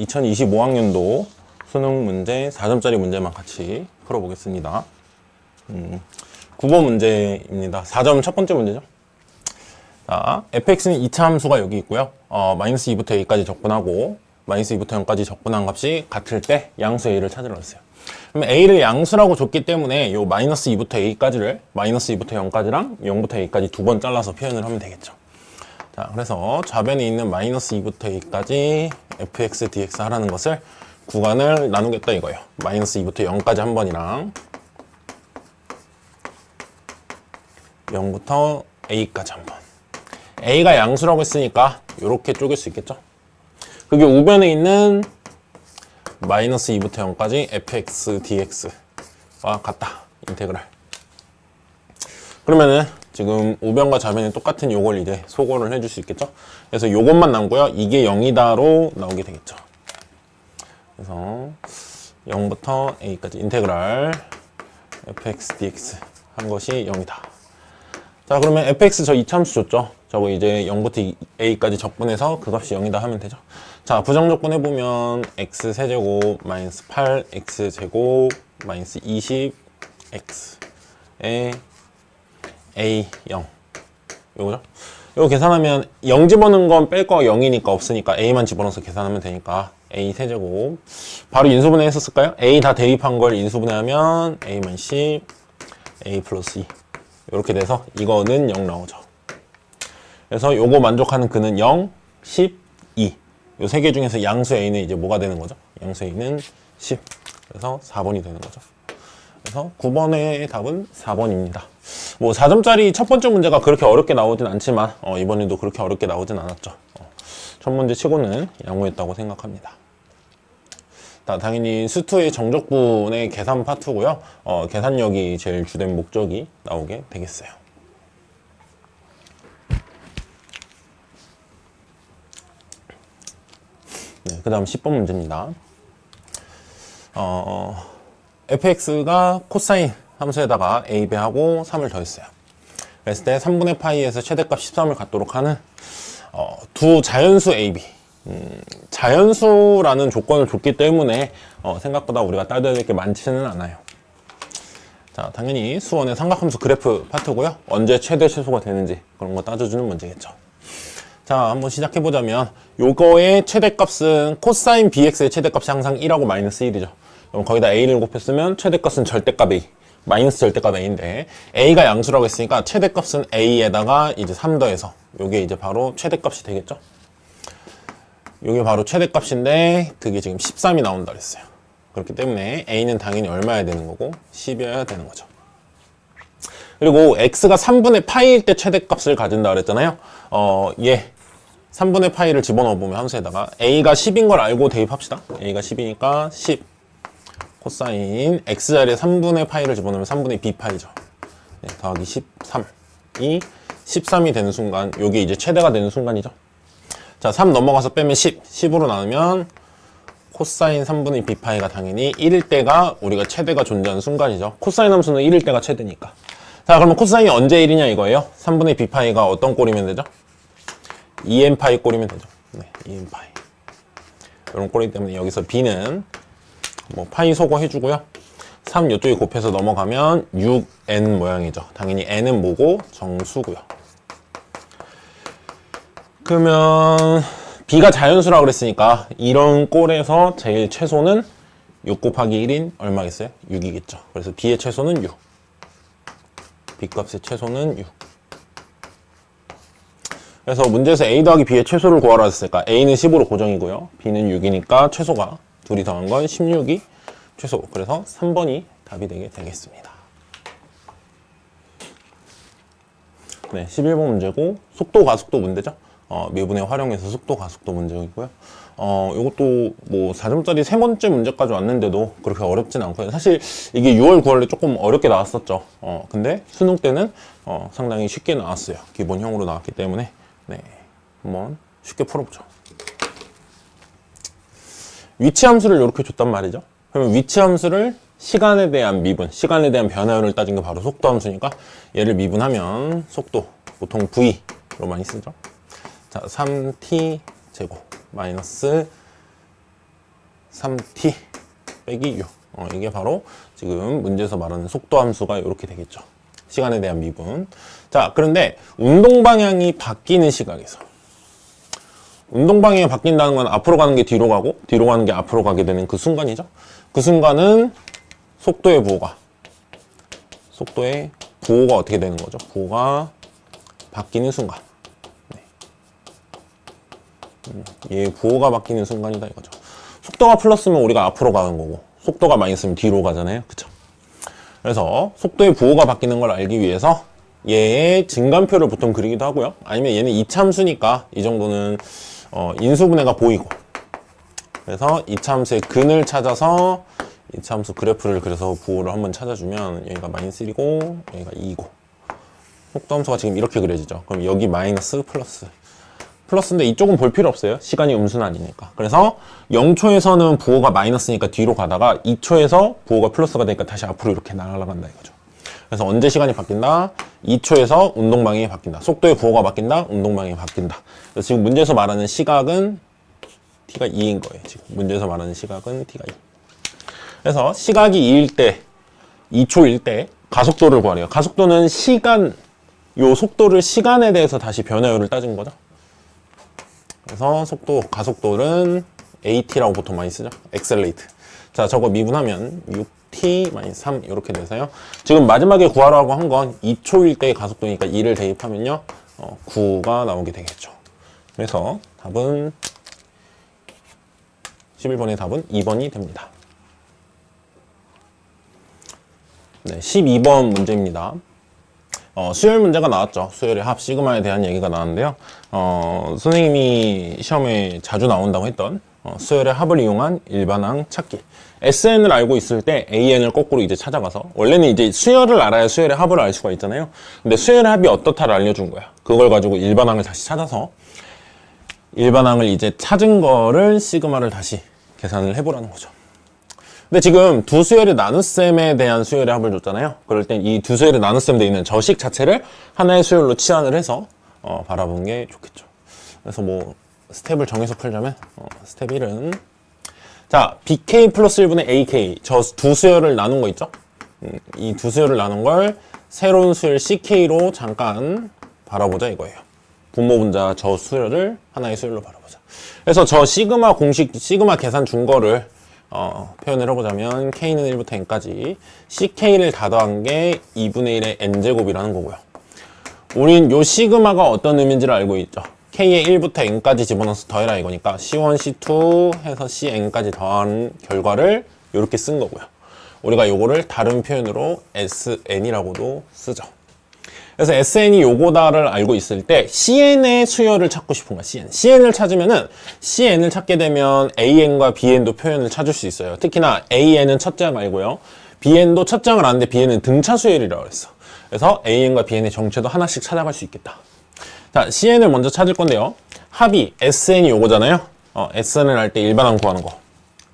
2025학년도 수능 문제 4점짜리 문제만 같이 풀어보겠습니다. 9번 문제입니다. 4점 첫 번째 문제죠. 자, fx는 2차 함수가 여기 있고요. 마이너스 2부터 a까지 적분하고 마이너스 2부터 0까지 적분한 값이 같을 때 양수 a를 찾으라 했어요. 그럼 a를 양수라고 줬기 때문에 요 마이너스 2부터 a까지를 마이너스 2부터 0까지랑 0부터 a까지 두 번 잘라서 표현을 하면 되겠죠. 자, 그래서 좌변에 있는 마이너스 2부터 a까지 fx dx 하라는 것을 구간을 나누겠다 이거예요. 마이너스 2부터 0까지 한 번이랑 0부터 a까지 한 번. a가 양수라고 했으니까 이렇게 쪼갤 수 있겠죠. 그게 우변에 있는 마이너스 2부터 0까지 fx dx와 같다. 인테그랄. 그러면은 지금 우변과 좌변이 똑같은 요걸 이제 소거를 해줄 수 있겠죠. 그래서 요것만 남고요. 이게 0이다로 나오게 되겠죠. 그래서 0부터 a까지 인테그랄 fx dx 한 것이 0이다. 자, 그러면 fx 저 이차함수 줬죠. 저거 이제 0부터 a까지 적분해서 그 값이 0이다 하면 되죠. 자, 부정적분 해보면 x 세제곱 마이너스 8x 제곱 마이너스 20x에 a 0 요거죠. 요거 계산하면 0 집어넣은 건 뺄 거가 0이니까 없으니까 a만 집어넣어서 계산하면 되니까 a 세제곱 바로 인수분해 했었을까요? a 다 대입한 걸 인수분해하면 a-10 a 플러스 2 이렇게 돼서 이거는 0 나오죠. 그래서 요거 만족하는 그는 0, 10, 2 요 세 개 중에서 양수 a는 이제 뭐가 되는 거죠? 양수 a는 10 그래서 4번이 되는 거죠. 그래서 9번의 답은 4번입니다. 뭐 4점짜리 첫 번째 문제가 그렇게 어렵게 나오진 않지만 이번에도 그렇게 어렵게 나오진 않았죠. 첫 문제 치고는 양호했다고 생각합니다. 당연히 수투의 정적분의 계산 파트고요. 계산력이 제일 주된 목적이 나오게 되겠어요. 네, 그 다음 10번 문제입니다. fx가 코사인 함수에다가 a배하고 3을 더했어요. 그랬을 때 3분의 파이에서 최대값 13을 갖도록 하는 두 자연수 ab 자연수라는 조건을 줬기 때문에 생각보다 우리가 따져야 될 게 많지는 않아요. 자, 당연히 수원의 삼각함수 그래프 파트고요. 언제 최대 최소가 되는지 그런 거 따져주는 문제겠죠. 자, 한번 시작해보자면 요거의 최대값은 코사인 bx의 최대값이 항상 1하고 마이너스 1이죠. 그럼 거기다 a를 곱했으면 최대값은 절대값 a 마이너스 절대값 a인데 a가 양수라고 했으니까 최대값은 a에다가 이제 3 더해서 요게 이제 바로 최대값이 되겠죠. 요게 바로 최대값인데 그게 지금 13이 나온다 그랬어요. 그렇기 때문에 a는 당연히 얼마여야 되는 거고 10이어야 되는 거죠. 그리고 x가 3분의 파이일 때 최대값을 가진다 그랬잖아요. 얘 3분의 파이를 집어넣어보면 함수에다가 a가 10인 걸 알고 대입합시다. a가 10이니까 10 코사인 x자리에 3분의 파이를 집어넣으면 3분의 b파이죠. 네, 더하기 13이 13이 되는 순간 요게 이제 최대가 되는 순간이죠. 자, 3 넘어가서 빼면 10 10으로 나누면 코사인 3분의 b파이가 당연히 1일 때가 우리가 최대가 존재하는 순간이죠. 코사인 함수는 1일 때가 최대니까. 자, 그러면 코사인이 언제 1이냐 이거예요. 3분의 b파이가 어떤 꼴이면 되죠? 2n파이 꼴이면 되죠. 네, 2n파이 이런 꼴이기 때문에 여기서 b는 뭐 파이 소거 해주고요. 3 이쪽에 곱해서 넘어가면 6n 모양이죠. 당연히 n은 뭐고 정수고요. 그러면 b가 자연수라고 그랬으니까 이런 꼴에서 제일 최소는 6 곱하기 1인 얼마겠어요? 6이겠죠. 그래서 b의 최소는 6 b 값의 최소는 6 그래서 문제에서 a 더하기 b의 최소를 구하라 했으니까 a는 10으로 고정이고요. b는 6이니까 최소가 둘이 더한 건 16이 최소. 그래서 3번이 답이 되겠습니다. 네, 11번 문제고 속도 가속도 문제죠. 미분의 활용해서 속도 가속도 문제이고요. 이것도 뭐 4점짜리 세 번째 문제까지 왔는데도 그렇게 어렵진 않고요. 사실 이게 6월 9월에 조금 어렵게 나왔었죠. 근데 수능 때는 상당히 쉽게 나왔어요. 기본형으로 나왔기 때문에 네, 한번 쉽게 풀어보죠. 위치함수를 이렇게 줬단 말이죠. 그러면 위치함수를 시간에 대한 미분, 시간에 대한 변화율을 따진 게 바로 속도함수니까 얘를 미분하면 속도, 보통 V로 많이 쓰죠. 자, 3t 제곱 마이너스 3t 빼기 u. 이게 바로 지금 문제에서 말하는 속도 함수가 이렇게 되겠죠. 시간에 대한 미분. 자, 그런데 운동 방향이 바뀌는 시각에서 운동 방향이 바뀐다는 건 앞으로 가는 게 뒤로 가고 뒤로 가는 게 앞으로 가게 되는 그 순간이죠. 그 순간은 속도의 부호가 어떻게 되는 거죠? 부호가 바뀌는 순간. 얘 부호가 바뀌는 순간이다 이거죠. 속도가 플러스면 우리가 앞으로 가는 거고 속도가 마이너스면 뒤로 가잖아요. 그쵸? 그래서 속도의 부호가 바뀌는 걸 알기 위해서 얘의 증감표를 보통 그리기도 하고요. 아니면 얘는 이차함수니까 이 정도는 인수분해가 보이고, 그래서 이차함수의 근을 찾아서 이차함수 그래프를 그려서 부호를 한번 찾아주면 여기가 마이너스 1이고 여기가 2이고 속도함수가 지금 이렇게 그려지죠. 그럼 여기 마이너스 플러스인데 이쪽은 볼 필요 없어요. 시간이 음수는 아니니까. 그래서 0초에서는 부호가 마이너스니까 뒤로 가다가 2초에서 부호가 플러스가 되니까 다시 앞으로 이렇게 날아간다 이거죠. 그래서 언제 시간이 바뀐다? 2초에서 운동 방향이 바뀐다. 속도의 부호가 바뀐다. 운동 방향이 바뀐다. 그래서 지금 문제에서 말하는 시각은 t가 2인 거예요. 지금 문제에서 말하는 시각은 t가 2. 그래서 시각이 2일 때, 2초일 때 가속도를 구하래요. 가속도는 시간, 요 속도를 시간에 대해서 다시 변화율을 따진 거죠. 그래서 가속도는 AT라고 보통 많이 쓰죠. accelerate. 자, 저거 미분하면 6t-3 이렇게 돼서요. 지금 마지막에 구하라고 한 건 2초일 때의 가속도니까 2를 대입하면요. 9가 나오게 되겠죠. 그래서 답은 11번의 답은 2번이 됩니다. 네, 12번 문제입니다. 수열 문제가 나왔죠. 수열의 합 시그마에 대한 얘기가 나왔는데요. 선생님이 시험에 자주 나온다고 했던 수열의 합을 이용한 일반항 찾기. SN을 알고 있을 때 AN을 거꾸로 이제 찾아가서, 원래는 이제 수열을 알아야 수열의 합을 알 수가 있잖아요. 근데 수열의 합이 어떻다를 알려준 거야. 그걸 가지고 일반항을 다시 찾아서 일반항을 이제 찾은 거를 시그마를 다시 계산을 해보라는 거죠. 근데 지금 두 수열의 나눗셈에 대한 수열의 합을 줬잖아요. 그럴 땐 이 두 수열의 나눗셈 돼 있는 저식 자체를 하나의 수열로 치환을 해서 바라보는 게 좋겠죠. 그래서 뭐 스텝을 정해서 풀자면 스텝 1은 자, BK 플러스 1분의 AK, 저 두 수열을 나눈 거 있죠? 이 두 수열을 나눈 걸 새로운 수열 CK로 잠깐 바라보자 이거예요. 분모 분자 저 수열을 하나의 수열로 바라보자. 그래서 저 시그마 공식, 시그마 계산 준 거를 표현을 해보자면 K는 1부터 N까지 CK를 다 더한 게 2분의 1의 N제곱이라는 거고요. 우린 요 시그마가 어떤 의미인지를 알고 있죠. K의 1부터 N까지 집어넣어서 더해라 이거니까 C1, C2 해서 CN까지 더한 결과를 이렇게 쓴 거고요. 우리가 요거를 다른 표현으로 SN이라고도 쓰죠. 그래서 SN이 요거다를 알고 있을 때 CN의 수열을 찾고 싶은 거야. CN을 찾으면은 CN을 찾게 되면 AN과 BN도 표현을 찾을 수 있어요. 특히나 AN은 첫째 항 알고요. BN도 첫째 항을 아는데 BN은 등차 수열이라고 했어. 그래서 AN과 BN의 정체도 하나씩 찾아갈 수 있겠다. 자, CN을 먼저 찾을 건데요. 합이 SN이 요거잖아요. SN을 할 때 일반항 구하는 거.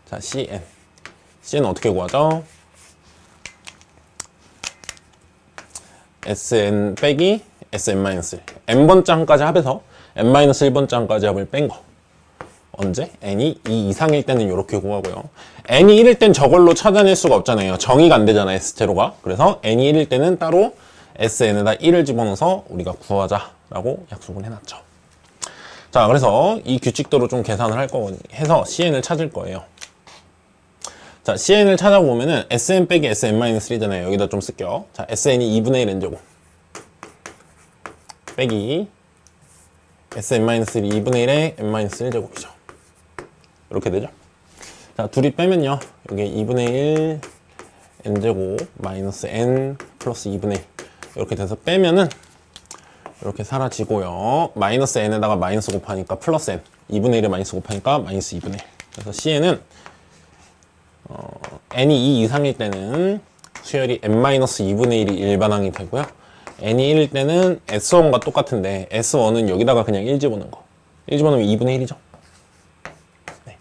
자, CN 어떻게 구하죠? SN 빼기 SN-1 n번째 항까지 합해서 n-1번째 항까지 합을 뺀 거. 언제? n이 2 이상일 때는 이렇게 구하고요. n이 1일 땐 저걸로 찾아낼 수가 없잖아요. 정의가 안 되잖아요, S제로가. 그래서 n이 1일 때는 따로 SN에다 1을 집어넣어서 우리가 구하자라고 약속을 해놨죠. 자, 그래서 이 규칙대로 좀 계산을 할 거고 해서 CN을 찾을 거예요. 자, CN을 찾아보면은 SN 빼기 SN-3잖아요. 여기다 좀 쓸게요. 자, SN이 2분의 1 N제곱 빼기 SN-3 2분의 1의 N-1제곱이죠. 이렇게 되죠. 자, 둘이 빼면요. 여기 2분의 1 N제곱 마이너스 N 플러스 2분의 1 이렇게 돼서 빼면은 이렇게 사라지고요. 마이너스 N에다가 마이너스 곱하니까 플러스 N 2분의 1에 마이너스 곱하니까 마이너스 2분의 1 그래서 CN은 n이 2 이상일 때는 수열이 n-2분의 1이 일반항이 되고요. n이 1일 때는 S1과 똑같은데 S1은 여기다가 그냥 1 집어넣은 거. 1 집어넣으면 2분의 1이죠. 네.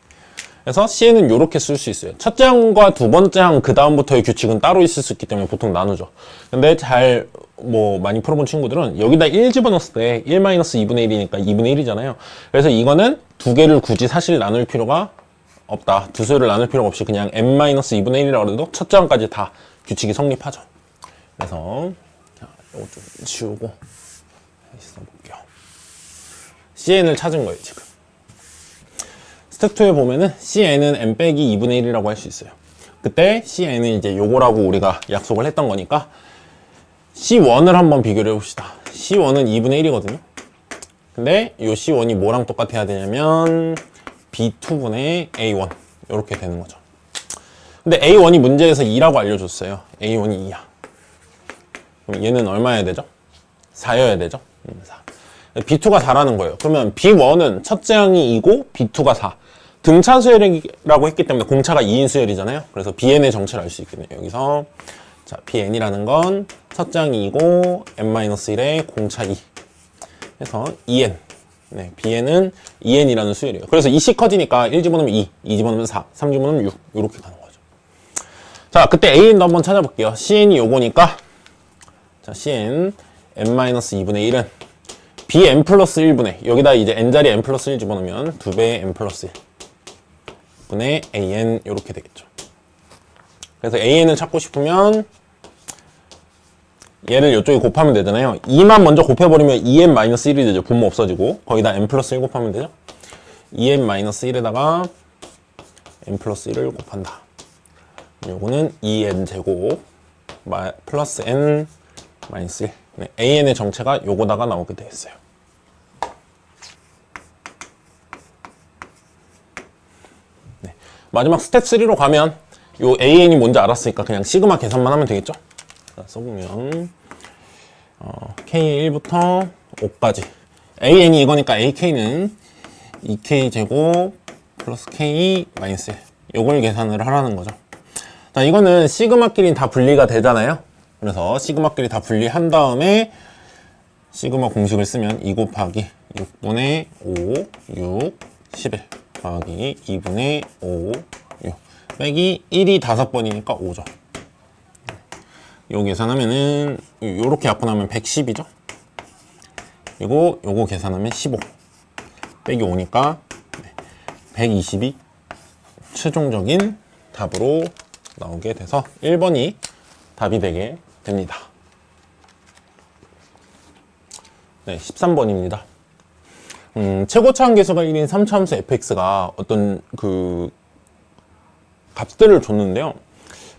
그래서 CN은 이렇게 쓸 수 있어요. 첫째 항과 두 번째 항 그 다음부터의 규칙은 따로 있을 수 있기 때문에 보통 나누죠. 근데 많이 풀어본 친구들은 여기다 1 집어넣었을 때 1-2분의 1이니까 2분의 1이잖아요. 그래서 이거는 두 개를 굳이 사실 나눌 필요가 없다. 두 수를 나눌 필요가 없이 그냥 n-2분의 1이라고 해도 첫째 항까지 다 규칙이 성립하죠. 그래서 자, 이거 좀 지우고 다시 써볼게요. cn을 찾은 거예요, 지금. 스텝 2에 보면은 cn은 n 빼기 2분의 1이라고 할 수 있어요. 그때 cn은 이제 요거라고 우리가 약속을 했던 거니까 c1을 한번 비교를 해봅시다. c1은 2분의 1이거든요. 근데 요 c1이 뭐랑 똑같아야 되냐면 b2분의 a1 이렇게 되는 거죠. 근데 a1이 문제에서 2라고 알려줬어요. a1이 2야. 그럼 얘는 얼마여야 되죠? 4여야 되죠? 4. b2가 4라는 거예요. 그러면 b1은 첫째 항이 2고 b2가 4. 등차 수열이라고 했기 때문에 공차가 2인 수열이잖아요. 그래서 bn의 정체를 알 수 있겠네요. 여기서 자, bn이라는 건 첫째 항이 2고 n-1의 공차 2 해서 2n. 네, bn은 2n이라는 수열이에요. 그래서 2씩 커지니까 1 집어넣으면 2, 2 집어넣으면 4, 3 집어넣으면 6 이렇게 가는 거죠. 자, 그때 an도 한번 찾아볼게요. cn이 요거니까 자, cn n-2분의 1은 bn 플러스 1분의 여기다 이제 n자리 n 플러스 1 집어넣으면 2배의 n 플러스 1 분의 an 이렇게 되겠죠. 그래서 an을 찾고 싶으면 얘를 이쪽에 곱하면 되잖아요. 2만 먼저 곱해버리면 2n-1이 되죠. 분모 없어지고 거기다 n 플러스 1 곱하면 되죠. 2n-1에다가 n 플러스 1을 곱한다. 요거는 2n 제곱 플러스 n-1 네, an의 정체가 요거다가 나오게 되겠어요. 네, 마지막 스텝 3로 가면 요 an이 뭔지 알았으니까 그냥 시그마 계산만 하면 되겠죠. 자, 써보면 k1부터 5까지 an이 이거니까 ak는 2k 제곱 플러스 k 마이너스 1 요걸 계산을 하라는 거죠. 자, 이거는 시그마끼리 다 분리가 되잖아요. 그래서 시그마끼리 다 분리한 다음에 시그마 공식을 쓰면 2 곱하기 6분의 5 6 11 더하기 2분의 5 6 빼기 1이 5번이니까 5죠. 요 계산하면은 요렇게 약분하면 110이죠. 그리고 요거 계산하면 15 빼기 5니까 120이 최종적인 답으로 나오게 돼서 1번이 답이 되게 됩니다. 네, 13번입니다. 최고차 함계수가 1인 3차함수 fx가 어떤 그 값들을 줬는데요.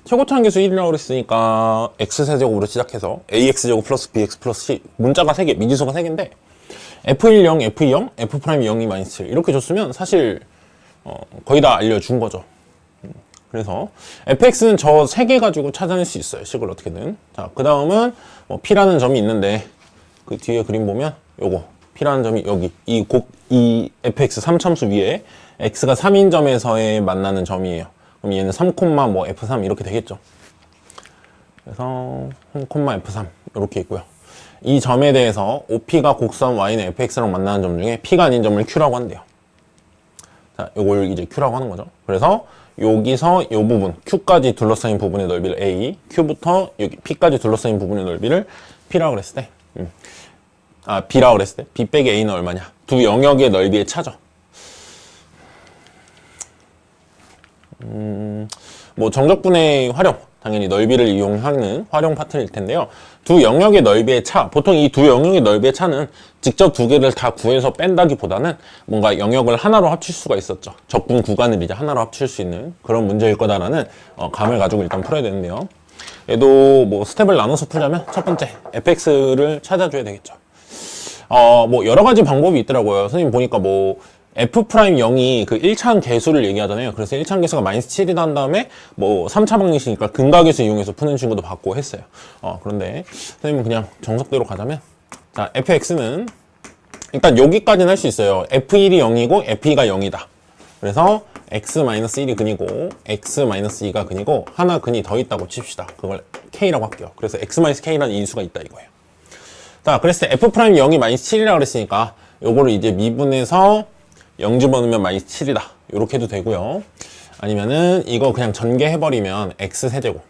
최고차 함계수 1이라고 그랬으니까 x세제곱으로 시작해서 ax제곱 플러스 bx 플러스 c 문자가 3개, 미지수가 3개인데 f1, 0, f2, 0, f', 0, 2, 마이너스 7 이렇게 줬으면 사실 거의 다 알려준 거죠. 그래서 fx는 저 3개 가지고 찾아낼 수 있어요. 식을 어떻게든. 자, 그 다음은 뭐 p라는 점이 있는데 그 뒤에 그림 보면 요거 p라는 점이 여기 이 fx 3참수 위에 x가 3인 점에서의 만나는 점이에요. 그럼 얘는 3, 뭐 f3 이렇게 되겠죠. 그래서 3, f3 이렇게 있고요. 이 점에 대해서 OP가 곡선 y는 fx랑 만나는 점 중에 p가 아닌 점을 q라고 한대요. 자, 요걸 이제 q라고 하는 거죠. 그래서 여기서 이 부분 q까지 둘러싸인 부분의 넓이를 a, q부터 여기 p까지 둘러싸인 부분의 넓이를 p라고 그랬을 때 b라고 그랬을 때 b 빼기 a는 얼마냐? 두 영역의 넓이의 차죠. 뭐 정적분의 활용 당연히 넓이를 이용하는 활용 파트일 텐데요. 두 영역의 넓이의 차, 보통 이 두 영역의 넓이의 차는 직접 두 개를 다 구해서 뺀다기보다는 뭔가 영역을 하나로 합칠 수가 있었죠. 적분 구간을 이제 하나로 합칠 수 있는 그런 문제일 거다라는 감을 가지고 일단 풀어야 되는데요. 얘도 뭐 스텝을 나눠서 풀자면 첫 번째 fx를 찾아줘야 되겠죠. 뭐 여러 가지 방법이 있더라고요. 선생님 보니까 뭐 f'0이 그 1차항 계수를 얘기하잖아요. 그래서 1차항 계수가 마이너스 7이다 한 다음에 뭐 3차 방정식이니까 근각계수 이용해서 푸는 친구도 봤고 했어요. 그런데 선생님은 그냥 정석대로 가자면 자, fx는 일단 여기까지는 할 수 있어요. f1이 0이고 f2가 0이다. 그래서 x-1이 근이고 x-2가 근이고 하나 근이 더 있다고 칩시다. 그걸 k라고 할게요. 그래서 x-k라는 인수가 있다 이거예요. 자, 그랬을 때 f'0이 마이너스 7이라고 그랬으니까 요거를 이제 미분해서 0 집어넣으면 마이너스 7이다. 요렇게 해도 되고요. 아니면은 이거 그냥 전개해버리면 x세제곱.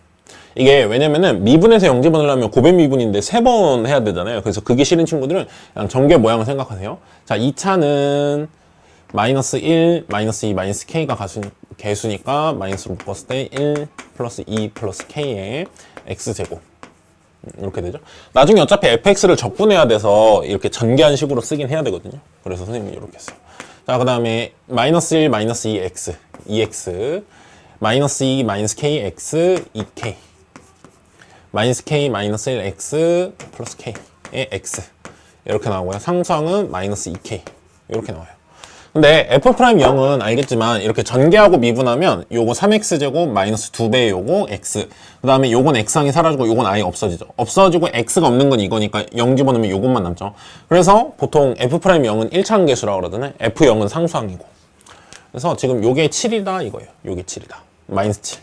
이게 왜냐면은 미분해서 0 집어넣으려면 고배 미분인데 3번 해야 되잖아요. 그래서 그게 싫은 친구들은 그냥 전개 모양을 생각하세요. 자, 2차는 마이너스 1, 마이너스 2, 마이너스 k가 개수니까 마이너스로 묶었을 때 1 플러스 2 플러스 k의 x제곱 이렇게 되죠. 나중에 어차피 fx를 적분해야 돼서 이렇게 전개한 식으로 쓰긴 해야 되거든요. 그래서 선생님이 이렇게 했어요. 자, 그 다음에 마이너스 1 마이너스 2x 2x 마이너스 2 마이너스 kx 2k 마이너스 k 마이너스 1x 플러스 k의 x 이렇게 나오고요. 상수항은 마이너스 2k 이렇게 나와요. 근데 f'0은 알겠지만 이렇게 전개하고 미분하면 요거 3x제곱 마이너스 2배 요거 x 그 다음에 요건 x항이 사라지고 요건 아예 없어지죠. 없어지고 x가 없는 건 이거니까 0 집어넣으면 요것만 남죠. 그래서 보통 f'0은 1차항 계수라고 그러잖아요. f0은 상수항이고 그래서 지금 요게 7이다 이거예요. 요게 7이다. 마이너스 7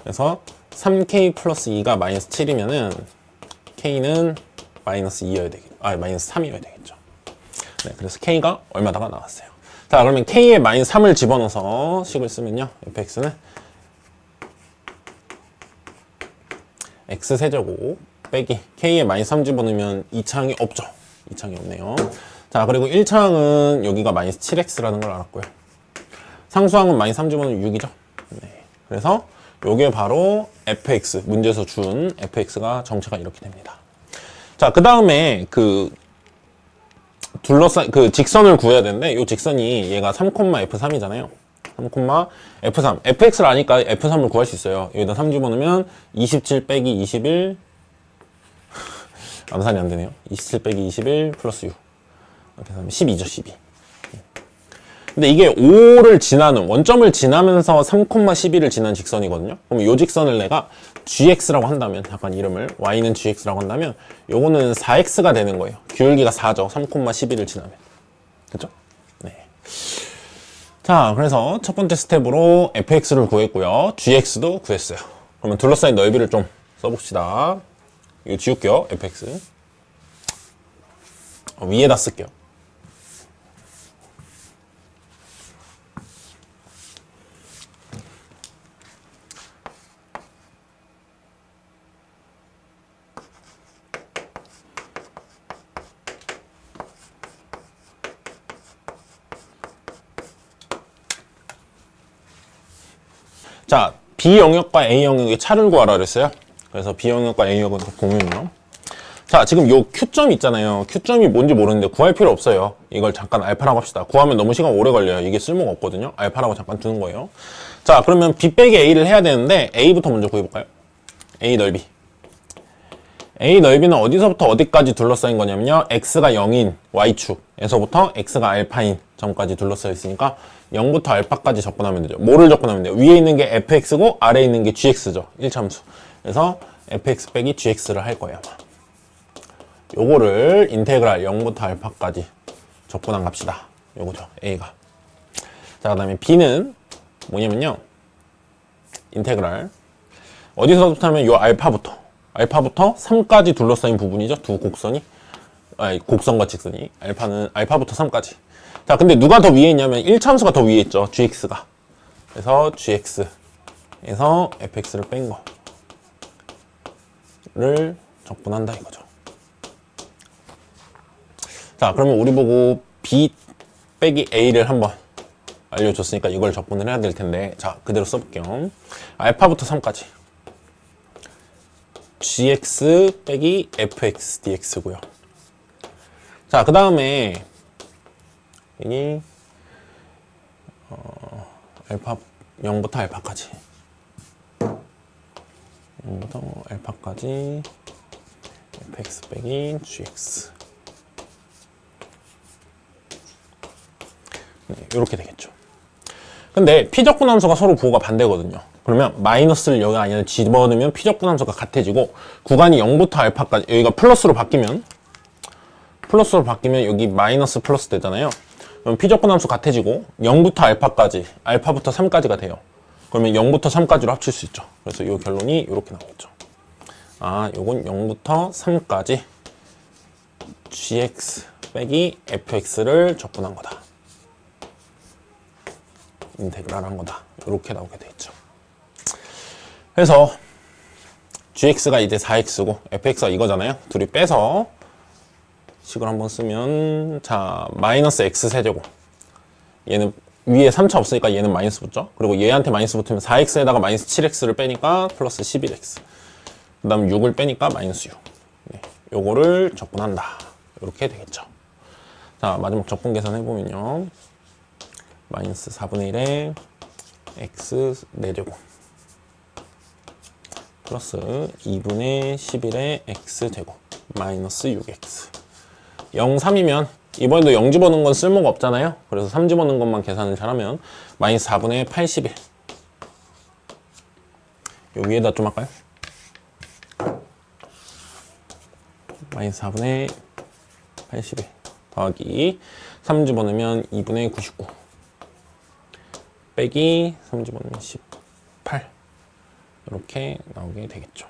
그래서 3k 플러스 2가 마이너스 7이면은 k는 마이너스 2여야 되겠죠. 마이너스 3이어야 되겠죠. 네, 그래서 k가 얼마다가 나왔어요. 자, 그러면 k에 마이너스 3을 집어넣어서 식을 쓰면요. fx는 x세제곱 빼기 k에 마이너스 3 집어넣으면 2차항이 없죠. 2차항이 없네요. 자, 그리고 1차항은 여기가 마이너스 7x라는 걸 알았고요. 상수항은 마이너스 3 집어넣으면 6이죠. 네, 그래서 요게 바로 fx, 문제에서 준 fx가 정체가 이렇게 됩니다. 자, 그 다음에 직선을 구해야 되는데, 이 직선이 얘가 3,f3이잖아요. 3,f3. fx를 아니까 f3을 구할 수 있어요. 여기다 3 집어넣으면 27 빼기 21, 암산이 안 되네요. 27 빼기 21 플러스 6. 이렇게 하면 12죠, 12. 근데 이게 5를 지나는, 원점을 지나면서 3,12를 지난 직선이거든요. 그럼 이 직선을 내가 gx라고 한다면, 잠깐 이름을, y는 gx라고 한다면, 요거는 4x가 되는 거예요. 기울기가 4죠. 3,12를 지나면. 그죠? 네. 자, 그래서 첫 번째 스텝으로 fx를 구했고요. gx도 구했어요. 그러면 둘러싸인 넓이를 좀 써봅시다. 이거 지울게요, fx. 위에다 쓸게요. 자, B 영역과 A 영역의 차를 구하라 그랬어요. 그래서 B 영역과 A 영역은 공유요. 자, 지금 요 Q점 있잖아요. Q점이 뭔지 모르는데 구할 필요 없어요. 이걸 잠깐 알파라고 합시다. 구하면 너무 시간 오래 걸려요. 이게 쓸모가 없거든요. 알파라고 잠깐 두는 거예요. 자, 그러면 B 빼기 A를 해야 되는데 A부터 먼저 구해볼까요? A 넓이. A 넓이는 어디서부터 어디까지 둘러싸인 거냐면요. X가 0인 Y축에서부터 X가 알파인 점까지 둘러싸여 있으니까 0부터 알파까지 접근하면 되죠. 뭐를 접근하면 돼요? 위에 있는 게 fx고 아래에 있는 게 gx죠. 1참수. 그래서 fx 빼기 gx를 할 거예요. 아마. 요거를 인테그랄 0부터 알파까지 접근한 값이다. 요거죠. a가. 자, 그 다음에 b는 뭐냐면요. 인테그랄 어디서부터 하면 요 알파부터 3까지 둘러싸인 부분이죠. 두 곡선이. 곡선과 직선이. 알파부터 3까지. 자, 근데 누가 더 위에 있냐면 1참수가 더 위에 있죠. gx가. 그래서 gx에서 fx를 뺀 거를 적분한다 이거죠. 자, 그러면 우리 보고 b 빼기 a를 한번 알려줬으니까 이걸 적분을 해야 될 텐데, 자, 그대로 써볼게요. 알파부터 3까지. gx 빼기 fx dx고요. 자, 그 다음에 여기 알파 0부터 알파까지 0부터 알파까지 fx 빼기 gx 네, 이렇게 되겠죠. 근데 피적분함수가 서로 부호가 반대거든요. 그러면 마이너스를 여기 안에 집어넣으면 피적분함수가 같아지고 구간이 0부터 알파까지 여기가 플러스로 바뀌면 여기 마이너스 플러스 되잖아요. 그럼 피적분함수 같아지고 0부터 알파까지, 알파부터 3까지가 돼요. 그러면 0부터 3까지로 합칠 수 있죠. 그래서 이 결론이 이렇게 나오겠죠. 아, 요건 0부터 3까지 gx 빼기 fx를 적분한 거다. 인테그랄 한 거다. 이렇게 나오게 되겠죠. 그래서 gx가 이제 4x고 fx가 이거잖아요. 둘이 빼서 식을 한번 쓰면, 자, 마이너스 x세제곱. 얘는 위에 3차 없으니까 얘는 마이너스 붙죠. 그리고 얘한테 마이너스 붙으면 4x에다가 마이너스 7x를 빼니까 플러스 11x. 그 다음 6을 빼니까 마이너스 6. 네, 요거를 적분한다. 이렇게 되겠죠. 자, 마지막 적분 계산 해보면요. 마이너스 4분의 1에 x 4제곱 플러스 2분의 11에 x제곱 마이너스 6x 0, 3이면 이번에도 0 집어넣은 건 쓸모가 없잖아요. 그래서 3 집어넣은 것만 계산을 잘하면 마이너스 4분의 81 요 위에다 좀 할까요? 마이너스 4분의 81 더하기 3 집어넣으면 2분의 99 빼기 3 집어넣으면 18 이렇게 나오게 되겠죠.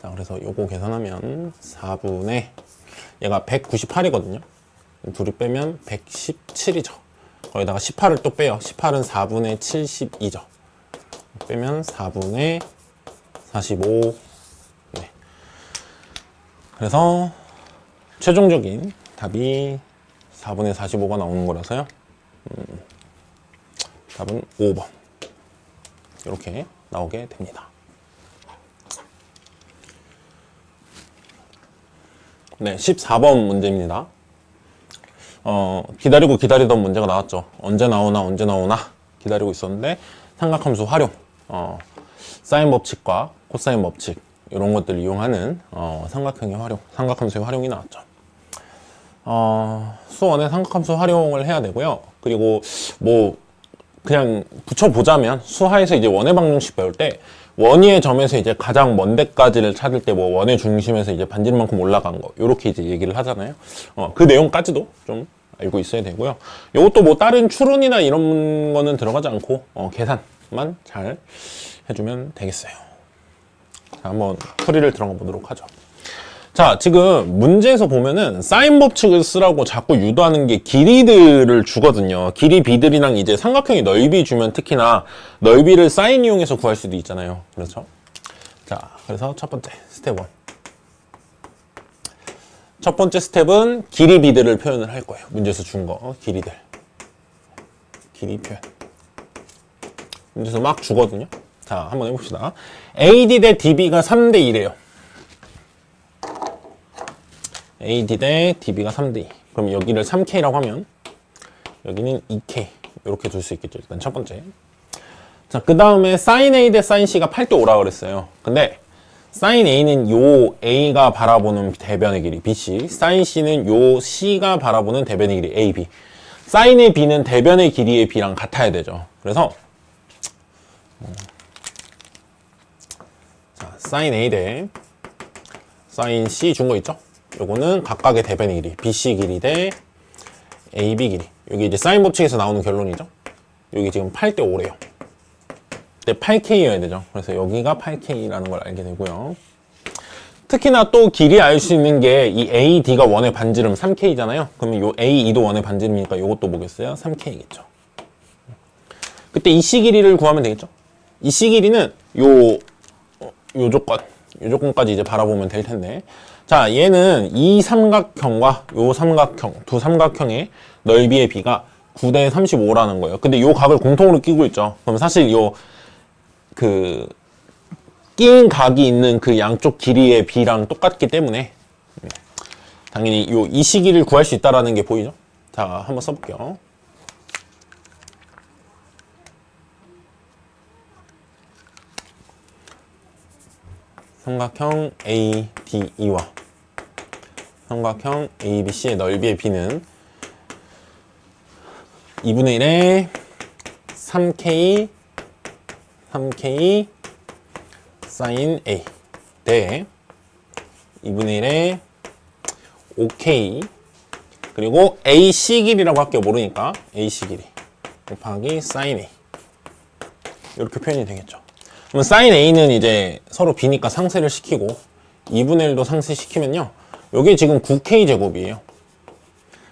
자, 그래서 요거 계산하면 4분의 얘가 198이거든요. 둘이 빼면 117이죠. 거기다가 18을 또 빼요. 18은 4분의 72죠. 빼면 4분의 45. 네. 그래서 최종적인 답이 4분의 45가 나오는 거라서요. 답은 5번. 이렇게 나오게 됩니다. 네, 14번 문제입니다. 기다리고 기다리던 문제가 나왔죠. 언제 나오나 기다리고 있었는데 삼각함수 활용, 사인 법칙과 코사인 법칙 이런 것들을 이용하는 삼각형의 활용, 삼각함수의 활용이 나왔죠. 수원에 삼각함수 활용을 해야 되고요. 그리고 뭐 그냥 붙여보자면 수하에서 이제 원의 방정식 배울 때 원위의 점에서 이제 가장 먼 데까지를 찾을 때 뭐 원의 중심에서 이제 반지름만큼 올라간 거 요렇게 이제 얘기를 하잖아요. 그 내용까지도 좀 알고 있어야 되고요. 이것도 뭐 다른 추론이나 이런 거는 들어가지 않고 계산만 잘 해주면 되겠어요. 자, 한번 풀이를 들어가 보도록 하죠. 자, 지금 문제에서 보면은 사인 법칙을 쓰라고 자꾸 유도하는 게 길이들을 주거든요. 길이 비들이랑 이제 삼각형이 넓이 주면 특히나 넓이를 사인 이용해서 구할 수도 있잖아요. 그렇죠? 자, 그래서 첫 번째 스텝 1. 첫 번째 스텝은 길이 비들을 표현을 할 거예요. 문제에서 준 거, 길이들. 길이 표현. 문제에서 막 주거든요. 자, 한번 해봅시다. AD 대 DB가 3대 2래요. AD 대 DB가 3대2. 그럼 여기를 3K라고 하면 여기는 2K 이렇게 둘 수 있겠죠. 일단 첫 번째. 자, 그 다음에 sin A 대 sin C가 8대 5라고 그랬어요. 근데 sin A는 요 A가 바라보는 대변의 길이 BC, sin C는 요 C가 바라보는 대변의 길이 AB. sin의 B는 대변의 길이의 B랑 같아야 되죠. 그래서 자, sin A 대 sin C 준 거 있죠? 요거는 각각의 대변의 길이, BC 길이 대 AB 길이. 여기 이제 사인 법칙에서 나오는 결론이죠. 여기 지금 8대 5래요. 근데 8K여야 되죠. 그래서 여기가 8K라는 걸 알게 되고요. 특히나 또 길이 알 수 있는 게 이 AD가 원의 반지름 3K잖아요. 그러면 요 AE도 원의 반지름이니까 요것도 뭐겠어요? 3K겠죠. 그때 이 C 길이를 구하면 되겠죠. 이 C 길이는 요 조건까지 이제 바라보면 될 텐데. 자, 얘는 이 삼각형과 요 삼각형, 두 삼각형의 넓이의 비가 9대 35라는 거예요. 근데 요 각을 공통으로 끼고 있죠. 그럼 사실 끼인 각이 있는 그 양쪽 길이의 비랑 똑같기 때문에 당연히 이 시기를 구할 수 있다라는 게 보이죠? 자, 한번 써볼게요. 삼각형 ADE와 삼각형 ABC의 넓이의 B는 2분의 1에 3K sin A 대 2분의 1에 5K 그리고 AC 길이라고 할게요. 모르니까 AC 길이 곱하기 sin A 이렇게 표현이 되겠죠. 그럼 sin A는 이제 서로 B니까 상쇄를 시키고 2분의 1도 상쇄시키면요. 여기 지금 9K 제곱이에요.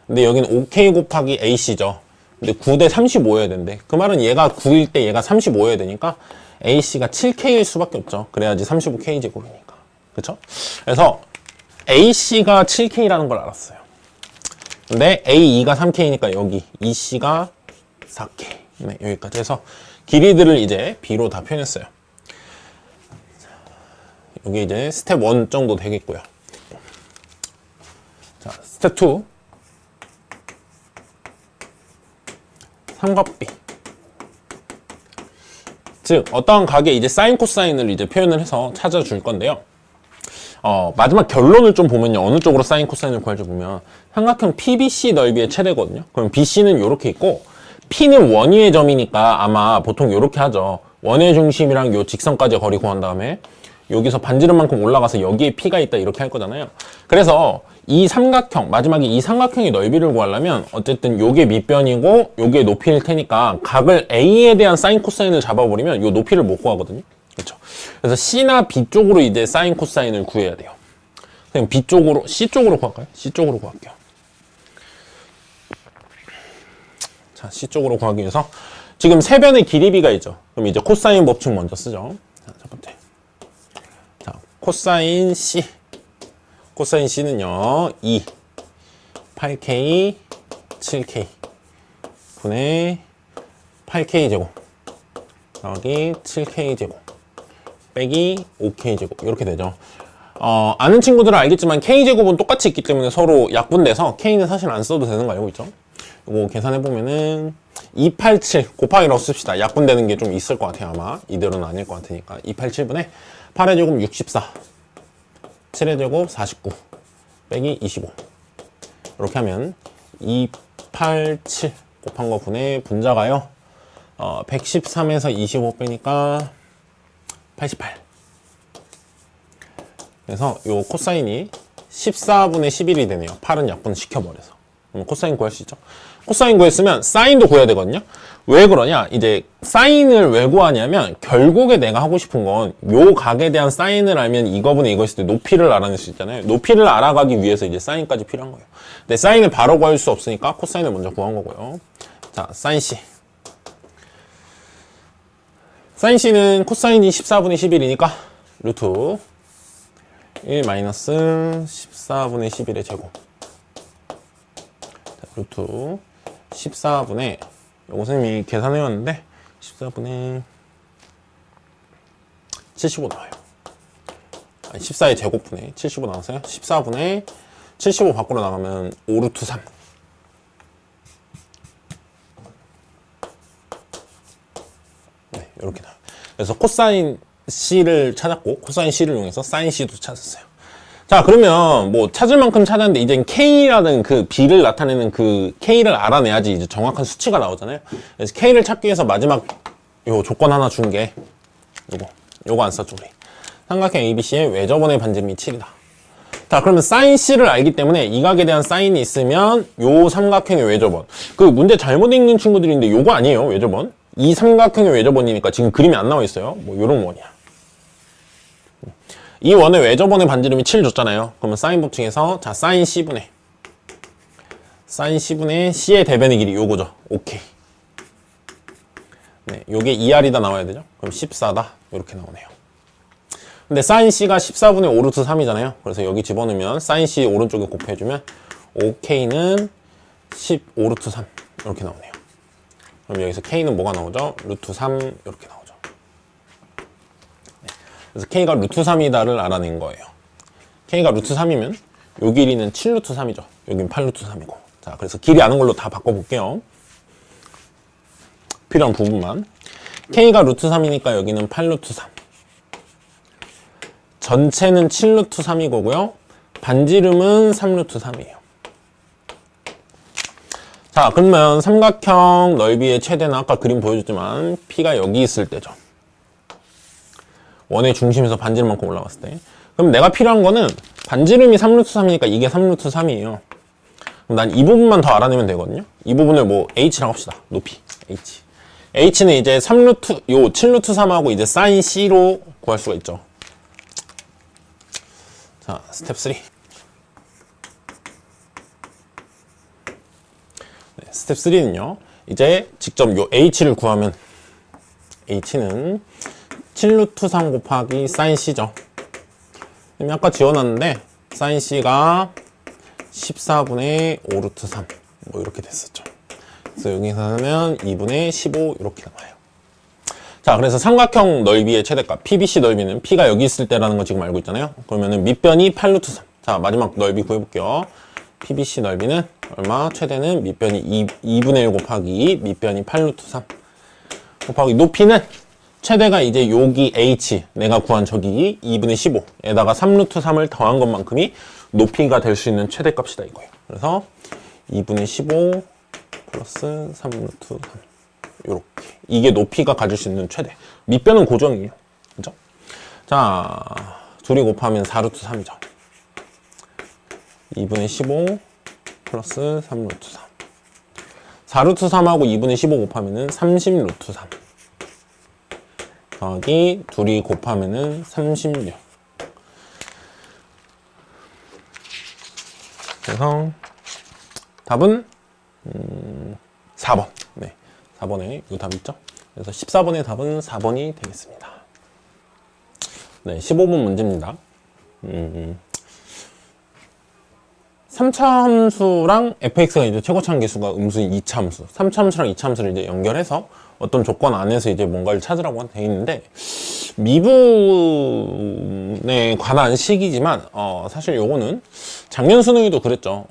근데 여기는 5K 곱하기 AC죠. 근데 9대 35여야 되는데 그 말은 얘가 9일 때 얘가 35여야 되니까 AC가 7K일 수밖에 없죠. 그래야지 35K 제곱이니까. 그쵸? 그래서 AC가 7K라는 걸 알았어요. 근데 A2가 3K니까 여기 2C가 4K. 네, 여기까지 해서 길이들을 이제 B로 다 표현했어요. 여기 이제 스텝 1 정도 되겠고요. 자, 스텝 2. 삼각비. 즉, 어떠한 각의 이제 사인, 코사인을 이제 표현을 해서 찾아줄 건데요. 마지막 결론을 좀 보면요. 어느 쪽으로 사인, 코사인을 구할지 보면 삼각형 PBC 넓이의 최대거든요. 그럼 BC는 이렇게 있고 P는 원위의 점이니까 아마 보통 이렇게 하죠. 원의 중심이랑 요 직선까지 거리 구한 다음에 여기서 반지름만큼 올라가서 여기에 P가 있다 이렇게 할 거잖아요. 그래서 이 삼각형, 마지막에 이 삼각형의 넓이를 구하려면 어쨌든 요게 밑변이고 요게 높이일 테니까 각을 A에 대한 사인, 코사인을 잡아버리면 요 높이를 못 구하거든요. 그렇죠? 그래서 C나 B 쪽으로 이제 사인, 코사인을 구해야 돼요. 그냥 B 쪽으로, C 쪽으로 구할까요? C 쪽으로 구할게요. 자, C 쪽으로 구하기 위해서 지금 세 변의 길이비가 있죠. 그럼 이제 코사인 법칙 먼저 쓰죠. 자, 첫 번째. 자, 코사인 C. 코사인 C는요, 2, 8K, 7K 분의 8K 제곱 더하기 7K 제곱 빼기 5K 제곱 이렇게 되죠. 아는 친구들은 알겠지만 K 제곱은 똑같이 있기 때문에 서로 약분돼서 K는 사실 안 써도 되는 거 알고 있죠? 이거 계산해 보면은 287 곱하기라고 씁시다. 약분되는 게 좀 있을 것 같아요. 아마 이대로는 아닐 것 같으니까 287분의 8의 제곱 64 7의 제곱 49 빼기 25 이렇게 하면 287 곱한 거 분의 분자가요 113에서 25 빼니까 88 그래서 요 코사인이 14분의 11이 되네요. 8은 약분 시켜버려서 그럼 코사인 구할 수 있죠. 코사인 구했으면 사인도 구해야 되거든요. 왜 그러냐? 이제 사인을 왜 구하냐면 결국에 내가 하고 싶은 건 요 각에 대한 사인을 알면 이거분의 이거 있을 때 높이를 알아낼 수 있잖아요. 높이를 알아가기 위해서 이제 사인까지 필요한 거예요. 근데 사인을 바로 구할 수 없으니까 코사인을 먼저 구한 거고요. 자, 사인 C. 사인 C는 코사인이 14분의 11이니까 루트 1 마이너스 14분의 11의 제곱 자, 루트 14분의 요거 선생님이 계산해왔는데 14분의 75 나와요. 아니 14의 제곱분의 75 나왔어요. 14분의 75 밖으로 나가면 5루트 3 네, 이렇게 나와요. 그래서 코사인 C를 찾았고 코사인 C를 이용해서 사인 C도 찾았어요. 자, 그러면 뭐 찾을 만큼 찾았는데 이제 K라는 그 B를 나타내는 그 K를 알아내야지 이제 정확한 수치가 나오잖아요. 그래서 K를 찾기 위해서 마지막 요 조건 하나 준 게 요거 안 썼죠 우리. 삼각형 ABC의 외접원의 반지름이 7이다. 자, 그러면 사인 C를 알기 때문에 이 각에 대한 사인이 있으면 요 삼각형의 외접원. 그 문제 잘못 읽는 친구들인데 요거 아니에요 외접원. 이 삼각형의 외접원이니까 지금 그림이 안 나와 있어요. 뭐 요런 원이야. 이 원의 외접원의 반지름이 7 줬잖아요. 그러면 사인 법칙에서 자 사인 C분의 C의 대변의 길이 요거죠. 오케이. 네, 요게 2R이다 나와야 되죠. 그럼 14다 이렇게 나오네요. 근데 사인 C가 14분의 5루트 3이잖아요. 그래서 여기 집어넣으면 사인 C 오른쪽에 곱해주면 5K는 15루트 3 이렇게 나오네요. 그럼 여기서 K는 뭐가 나오죠? 루트 3 이렇게 나오죠. 그래서 K가 루트 3이다를 알아낸 거예요. K가 루트 3이면 요 길이는 7루트 3이죠. 여긴 8루트 3이고. 자, 그래서 길이 아는 걸로 다 바꿔볼게요. 필요한 부분만. K가 루트 3이니까 여기는 8루트 3. 전체는 7루트 3이고요. 반지름은 3루트 3이에요. 자, 그러면 삼각형 넓이의 최대는 아까 그림 보여줬지만 P가 여기 있을 때죠. 원의 중심에서 반지름만큼 올라갔을 때. 그럼 내가 필요한 거는 반지름이 3루트 3이니까 이게 3루트 3이에요. 그럼 난 이 부분만 더 알아내면 되거든요. 이 부분을 뭐 H라고 합시다. 높이 H. H는 이제 3루트, 요 7루트 3하고 이제 사인 C로 구할 수가 있죠. 자, 스텝 3. 네, 스텝 3는요. 이제 직접 요 H를 구하면 H는 7루트 3 곱하기 사인 C죠. 아까 지워놨는데 사인 C가 14분의 5 루트 3 뭐 이렇게 됐었죠. 그래서 여기서는 2분의 15 이렇게 나와요. 자, 그래서 삼각형 넓이의 최대값 PBC 넓이는 P가 여기 있을 때라는 거 지금 알고 있잖아요. 그러면은 밑변이 8 루트 3. 자, 마지막 넓이 구해볼게요. PBC 넓이는 얼마? 최대는 밑변이 2분의 1 곱하기 밑변이 8 루트 3 곱하기 높이는 최대가 이제 여기 H 내가 구한 저기 2분의 15에다가 3 루트 3을 더한 것만큼이 높이가 될 수 있는 최대값이다 이거예요. 그래서 2분의 15 플러스 3 루트 3 요렇게 이게 높이가 가질 수 있는 최대. 밑변은 고정이에요. 그죠? 자, 둘이 곱하면 4 루트 3이죠. 2분의 15 플러스 3 루트 3 4 루트 3하고 2분의 15 곱하면은 30 루트 3 더하기 둘이 곱하면은 36. 그래서 답은 4번. 네, 4번에 이 답이 있죠. 그래서 14번의 답은 4번이 되겠습니다. 네, 15번 문제입니다. 3차 함수랑 fx가 이제 최고차 한계수가 음수인 2차 함수, 3차 함수랑 2차 함수를 이제 연결해서 어떤 조건 안에서 이제 뭔가를 찾으라고 되어 있는데, 미분에 관한 식이지만 사실 요거는 작년 수능에도 그랬죠.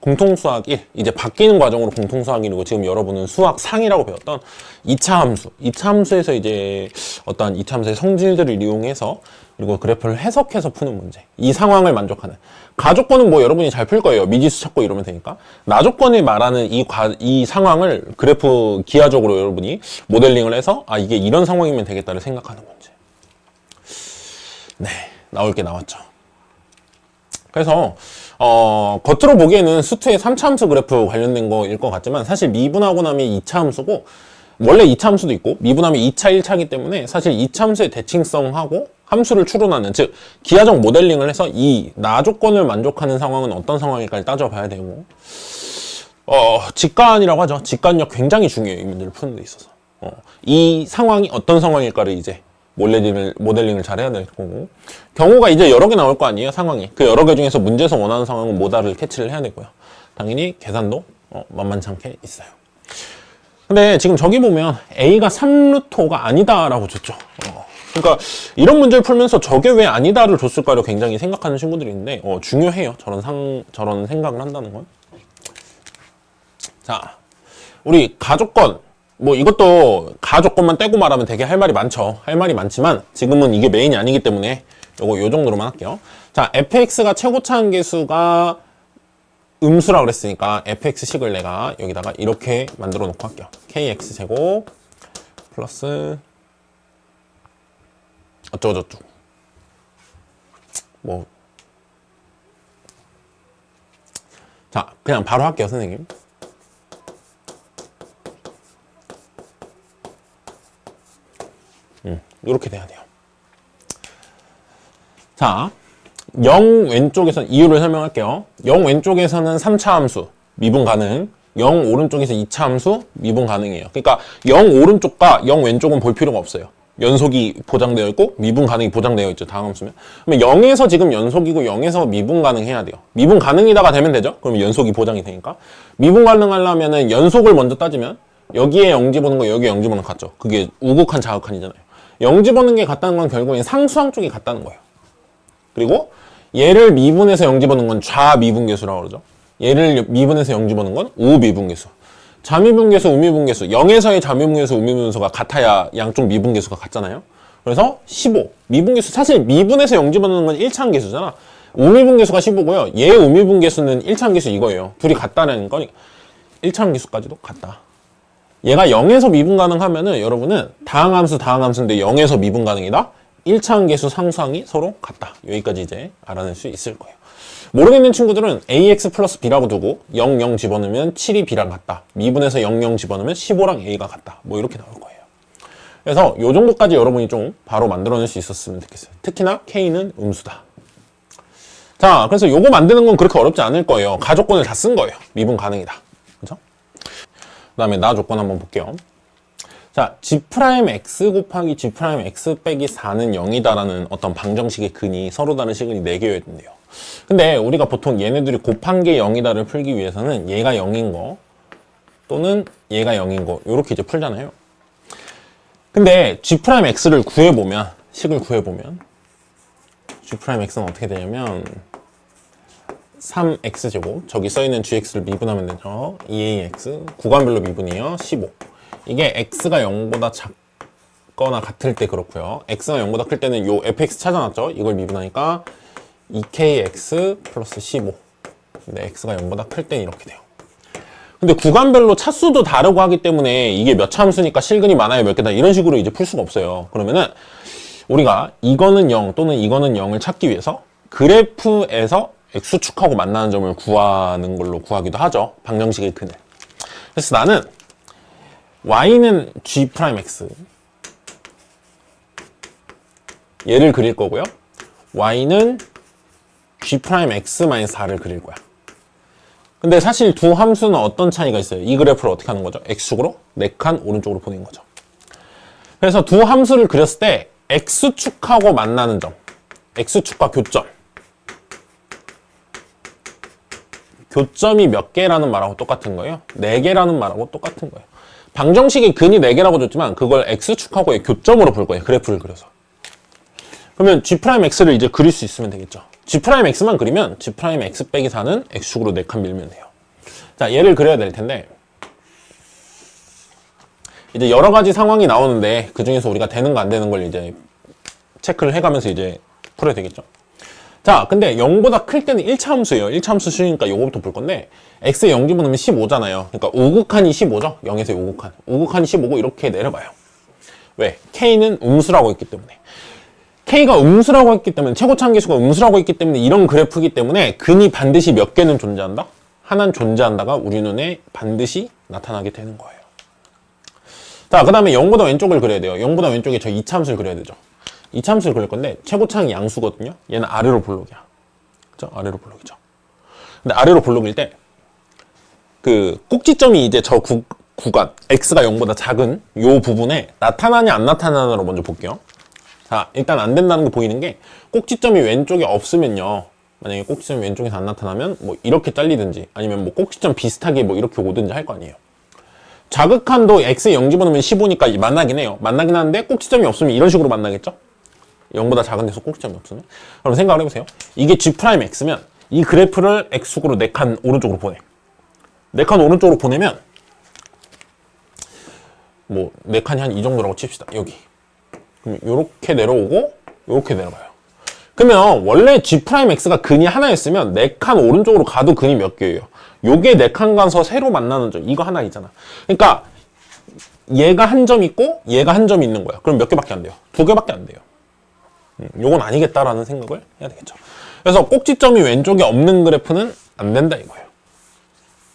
공통수학 1 이제 바뀌는 과정으로 공통수학 1이고, 지금 여러분은 수학 상이라고 배웠던 2차 함수, 2차 함수에서 이제 어떠한 2차 함수의 성질들을 이용해서 그리고 그래프를 해석해서 푸는 문제, 이 상황을 만족하는 가조건은 뭐 여러분이 잘 풀 거예요. 미지수 찾고 이러면 되니까. 나조건이 말하는 이 상황을 그래프 기하적으로 여러분이 모델링을 해서 아, 이게 이런 상황이면 되겠다를 생각하는 문제. 네, 나올 게 나왔죠. 그래서 겉으로 보기에는 수트의 3차 함수 그래프 관련된 거일 것 같지만, 사실 미분하고 나면 2차 함수고, 원래 2차 함수도 있고 미분하면 2차 1차이기 때문에 사실 2차 함수의 대칭성하고 함수를 추론하는, 즉 기하적 모델링을 해서 이 나조건을 만족하는 상황은 어떤 상황일까를 따져봐야 되고, 직관이라고 하죠. 직관력 굉장히 중요해요, 이 문제를 푸는 데 있어서. 이 상황이 어떤 상황일까를 이제 모델링을 잘 해야 될 거고, 경우가 이제 여러 개 나올 거 아니에요, 상황이. 그 여러 개 중에서 문제에서 원하는 상황은 뭐다를 캐치를 해야 되고요. 당연히 계산도 만만치 않게 있어요. 근데 지금 저기 보면 A가 3루트5가 아니다라고 줬죠. 그러니까 이런 문제를 풀면서 저게 왜 아니다를 줬을까를 굉장히 생각하는 친구들이 있는데, 중요해요. 저런 생각을 한다는 건. 자, 우리 가조건, 뭐 이것도 가조건만 떼고 말하면 되게 할 말이 많죠. 할 말이 많지만 지금은 이게 메인이 아니기 때문에 요 정도로만 할게요. 자, fx가 최고차 한계수가 음수라 그랬으니까 fx식을 내가 여기다가 이렇게 만들어 놓고 할게요. kx제곱 플러스 어쩌고저쩌고 뭐, 자, 그냥 바로 할게요, 선생님. 이렇게 돼야 돼요. 자, 0 왼쪽에서는 이유를 설명할게요. 0 왼쪽에서는 3차 함수 미분 가능, 0 오른쪽에서 2차 함수 미분 가능이에요. 그러니까 0 오른쪽과 0 왼쪽은 볼 필요가 없어요. 연속이 보장되어 있고 미분 가능이 보장되어 있죠, 다음 함수면. 그러면 0에서 지금 연속이고 0에서 미분 가능해야 돼요. 미분 가능이다가 되면 되죠. 그러면 연속이 보장이 되니까. 미분 가능하려면은 연속을 먼저 따지면 여기에 0 집어넣는 거, 여기에 0 집어넣는 거 같죠. 그게 우극한 자극한이잖아요. 0 집어넣는 게 같다는 건 결국엔 상수항 쪽이 같다는 거예요. 그리고 얘를 미분해서 0 집어넣는 건 좌미분계수라고 그러죠. 얘를 미분해서 0 집어넣는 건 우미분계수. 좌미분계수, 우미분계수, 0에서의 좌미분계수, 우미분계수가 같아야 양쪽 미분계수가 같잖아요. 그래서 15. 미분계수, 사실 미분해서 0 집어넣는 건 1차 한계수잖아. 우미분계수가 15고요. 얘 우미분계수는 1차 한계수 이거예요. 둘이 같다는 거니까 1차 한계수까지도 같다. 얘가 0에서 미분 가능하면은 여러분은 다항함수인데 0에서 미분 가능이다. 1차 한계수 상수항이 서로 같다. 여기까지 이제 알아낼 수 있을 거예요. 모르겠는 친구들은 ax 플러스 b라고 두고 0, 0 집어넣으면 7이 b랑 같다. 미분해서 0, 0 집어넣으면 15랑 a가 같다. 뭐 이렇게 나올 거예요. 그래서 요 정도까지 여러분이 좀 바로 만들어낼 수 있었으면 좋겠어요. 특히나 k는 음수다. 자, 그래서 요거 만드는 건 그렇게 어렵지 않을 거예요. 가조건을 다 쓴 거예요. 미분 가능이다. 그죠? 그 다음에 나 조건 한번 볼게요. 자, G'X 곱하기 G'X 빼기 4는 0이다라는 어떤 방정식의 근이 서로 다른 시근이 4개여야 된대요. 근데 우리가 보통 얘네들이 곱한 게 0이다를 풀기 위해서는 얘가 0인 거 또는 얘가 0인 거 이렇게 이제 풀잖아요. 근데 G'X를 구해보면, 식을 구해보면 G'X는 어떻게 되냐면 3x제곱, 저기 써있는 gx를 미분하면 되죠. 2ax, 구간별로 미분이에요. 15. 이게 x가 0보다 작거나 같을 때 그렇고요. x가 0보다 클 때는 요 fx 찾아놨죠. 이걸 미분하니까 2kx 플러스 15. 근데 x가 0보다 클 때는 이렇게 돼요. 근데 구간별로 차수도 다르고 하기 때문에 이게 몇 차 함수니까 실근이 많아요, 몇 개다, 이런 식으로 이제 풀 수가 없어요. 그러면은 우리가 이거는 0 또는 이거는 0을 찾기 위해서 그래프에서 x축하고 만나는 점을 구하는 걸로 구하기도 하죠. 방정식의 근을. 그래서 나는 y는 G'X 얘를 그릴 거고요. y는 G'X-4를 그릴 거야. 근데 사실 두 함수는 어떤 차이가 있어요? 이 그래프를 어떻게 하는 거죠? x축으로 4칸 오른쪽으로 보낸 거죠. 그래서 두 함수를 그렸을 때 x축하고 만나는 점, x축과 교점, 교점이 몇 개라는 말하고 똑같은 거예요. 4개라는 말하고 똑같은 거예요. 방정식의 근이 4개라고 줬지만 그걸 x축하고의 교점으로 볼 거예요. 그래프를 그려서. 그러면 G'X를 이제 그릴 수 있으면 되겠죠. G'X만 그리면 G'X 빼기 4는 x축으로 4칸 밀면 돼요. 자, 얘를 그려야 될 텐데 이제 여러 가지 상황이 나오는데 그 중에서 우리가 되는 거 안 되는 걸 이제 체크를 해가면서 이제 풀어야 되겠죠. 자, 근데 0보다 클 때는 1차 함수예요. 1차 함수 수니까 요거부터 볼 건데 x에 0 집어넣으면 15잖아요. 그러니까 우극한이 15죠. 0에서 우극한. 우극한이 15고 이렇게 내려봐요. 왜? k는 음수라고 했기 때문에. k가 음수라고 했기 때문에, 최고차함계수가 음수라고 했기 때문에 이런 그래프이기 때문에 근이 반드시 몇 개는 존재한다? 하나는 존재한다가 우리 눈에 반드시 나타나게 되는 거예요. 자, 그 다음에 0보다 왼쪽을 그려야 돼요. 0보다 왼쪽에 저 2차 함수를 그려야 되죠. 2차 함수를 그릴 건데 최고차항이 양수거든요. 얘는 아래로 볼록이야. 그죠? 아래로 볼록이죠. 근데 아래로 볼록일 때 그 꼭지점이 이제 저 구간 x가 0보다 작은 요 부분에 나타나냐 안 나타나냐로 먼저 볼게요. 자, 일단 안 된다는 게 보이는 게 꼭지점이 왼쪽에 없으면요. 만약에 꼭지점이 왼쪽에서 안 나타나면 뭐 이렇게 잘리든지 아니면 뭐 꼭지점 비슷하게 뭐 이렇게 오든지 할 거 아니에요. 자극한도 x에 0 집어넣으면 15니까 만나긴 해요. 만나긴 하는데 꼭지점이 없으면 이런 식으로 만나겠죠? 0보다 작은 데서 꼭지점이 없으면. 그럼 생각을 해보세요. 이게 G'X면 이 그래프를 x축으로 4칸 오른쪽으로 보내. 4칸 오른쪽으로 보내면 뭐 4칸이 한 이 정도라고 칩시다. 여기. 그럼 요렇게 내려오고 요렇게 내려가요. 그러면 원래 G'X가 근이 하나였으면 4칸 오른쪽으로 가도 근이 몇 개예요? 요게 4칸 가서 새로 만나는 점, 이거 하나 있잖아. 그러니까 얘가 한 점 있고 얘가 한 점 있는 거야. 그럼 몇 개밖에 안 돼요? 2개밖에 안 돼요. 요건 아니겠다라는 생각을 해야 되겠죠. 그래서 꼭지점이 왼쪽에 없는 그래프는 안 된다 이거예요.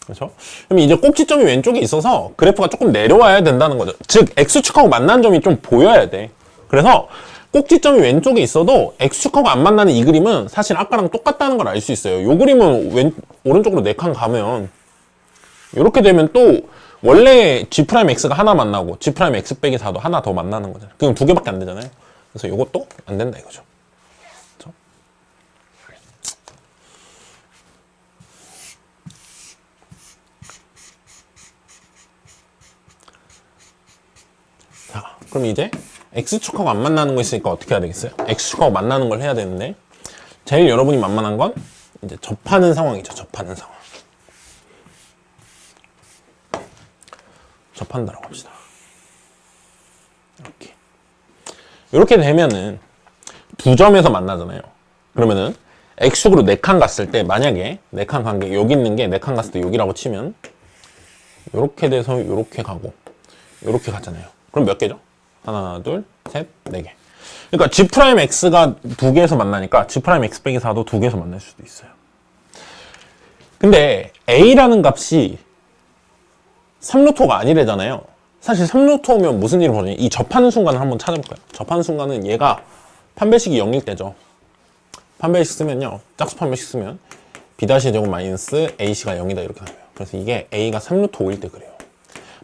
그렇죠? 그럼 이제 꼭지점이 왼쪽에 있어서 그래프가 조금 내려와야 된다는 거죠. 즉 x축하고 만나는 점이 좀 보여야 돼. 그래서 꼭지점이 왼쪽에 있어도 x축하고 안 만나는 이 그림은 사실 아까랑 똑같다는 걸 알 수 있어요. 요 그림은 오른쪽으로 4칸 가면 이렇게 되면 또 원래 G'X가 하나 만나고 G'X 빼기 4도 하나 더 만나는 거잖아요. 그럼 2개밖에 안 되잖아요. 그래서 이것도 안 된다 이거죠. 그렇죠? 자, 그럼 이제 x축하고 안 만나는 거 있으니까 어떻게 해야 되겠어요? x축하고 만나는 걸 해야 되는데 제일 여러분이 만만한 건 이제 접하는 상황이죠. 접하는 상황. 접한다라고 합시다. 이렇게 되면은 두 점에서 만나잖아요. 그러면은 x축으로 4칸 갔을 때 만약에 4칸 간 게 여기 있는 게 4칸 갔을 때 여기라고 치면 이렇게 돼서 이렇게 가고 이렇게 갔잖아요. 그럼 몇 개죠? 하나, 둘, 셋, 4개. 그러니까 G'X가 2개에서 만나니까 G'X 빼기 4도 2개에서 만날 수도 있어요. 근데 A라는 값이 3루토가 아니래잖아요. 사실 3루토면 무슨 일이 벌어지냐. 이 접하는 순간을 한번 찾아볼까요? 접하는 순간은 얘가 판별식이 0일 때죠. 판별식 쓰면요. 짝수 판별식 쓰면 B' 제곱 마이너스 A씨가 0이다 이렇게 나와요. 그래서 이게 A가 3루토 5일 때 그래요.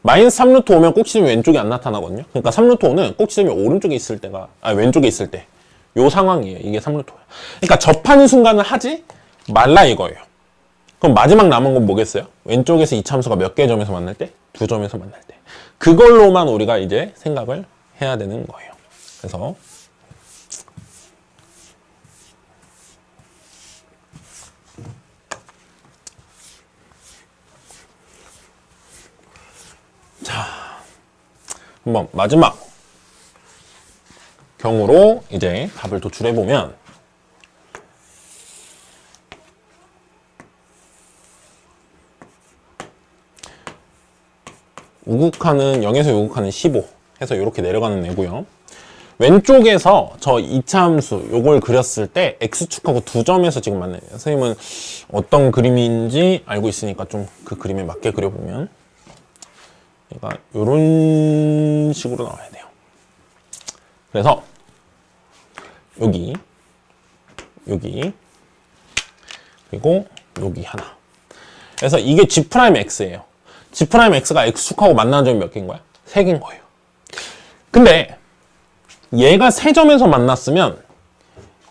마이너스 3루트 5면 꼭지점이 왼쪽에 안 나타나거든요. 그러니까 3루트 5는 꼭지점이 오른쪽에 있을 때가, 왼쪽에 있을 때 요 상황이에요. 이게 3루트고요. 그러니까 접하는 순간은 하지 말라 이거예요. 그럼 마지막 남은 건 뭐겠어요? 왼쪽에서 이참수가 몇 개의 점에서 만날 때? 2점에서 만날 때. 그걸로만 우리가 이제 생각을 해야 되는 거예요. 그래서 자, 한번 마지막 경우로 이제 답을 도출해 보면 우극하는 0에서 요극하는 15 해서 이렇게 내려가는 애고요. 왼쪽에서 저 이차함수 요걸 그렸을 때 x축하고 2점에서 지금 만나요. 선생님은 어떤 그림인지 알고 있으니까 좀 그 그림에 맞게 그려보면 얘가 요런 식으로 나와야 돼요. 그래서 여기 그리고 여기 하나. 그래서 이게 G'X예요. G'X가 X축하고 만나는 점이 몇 개인 거야? 3개인 거예요. 근데 얘가 3점에서 만났으면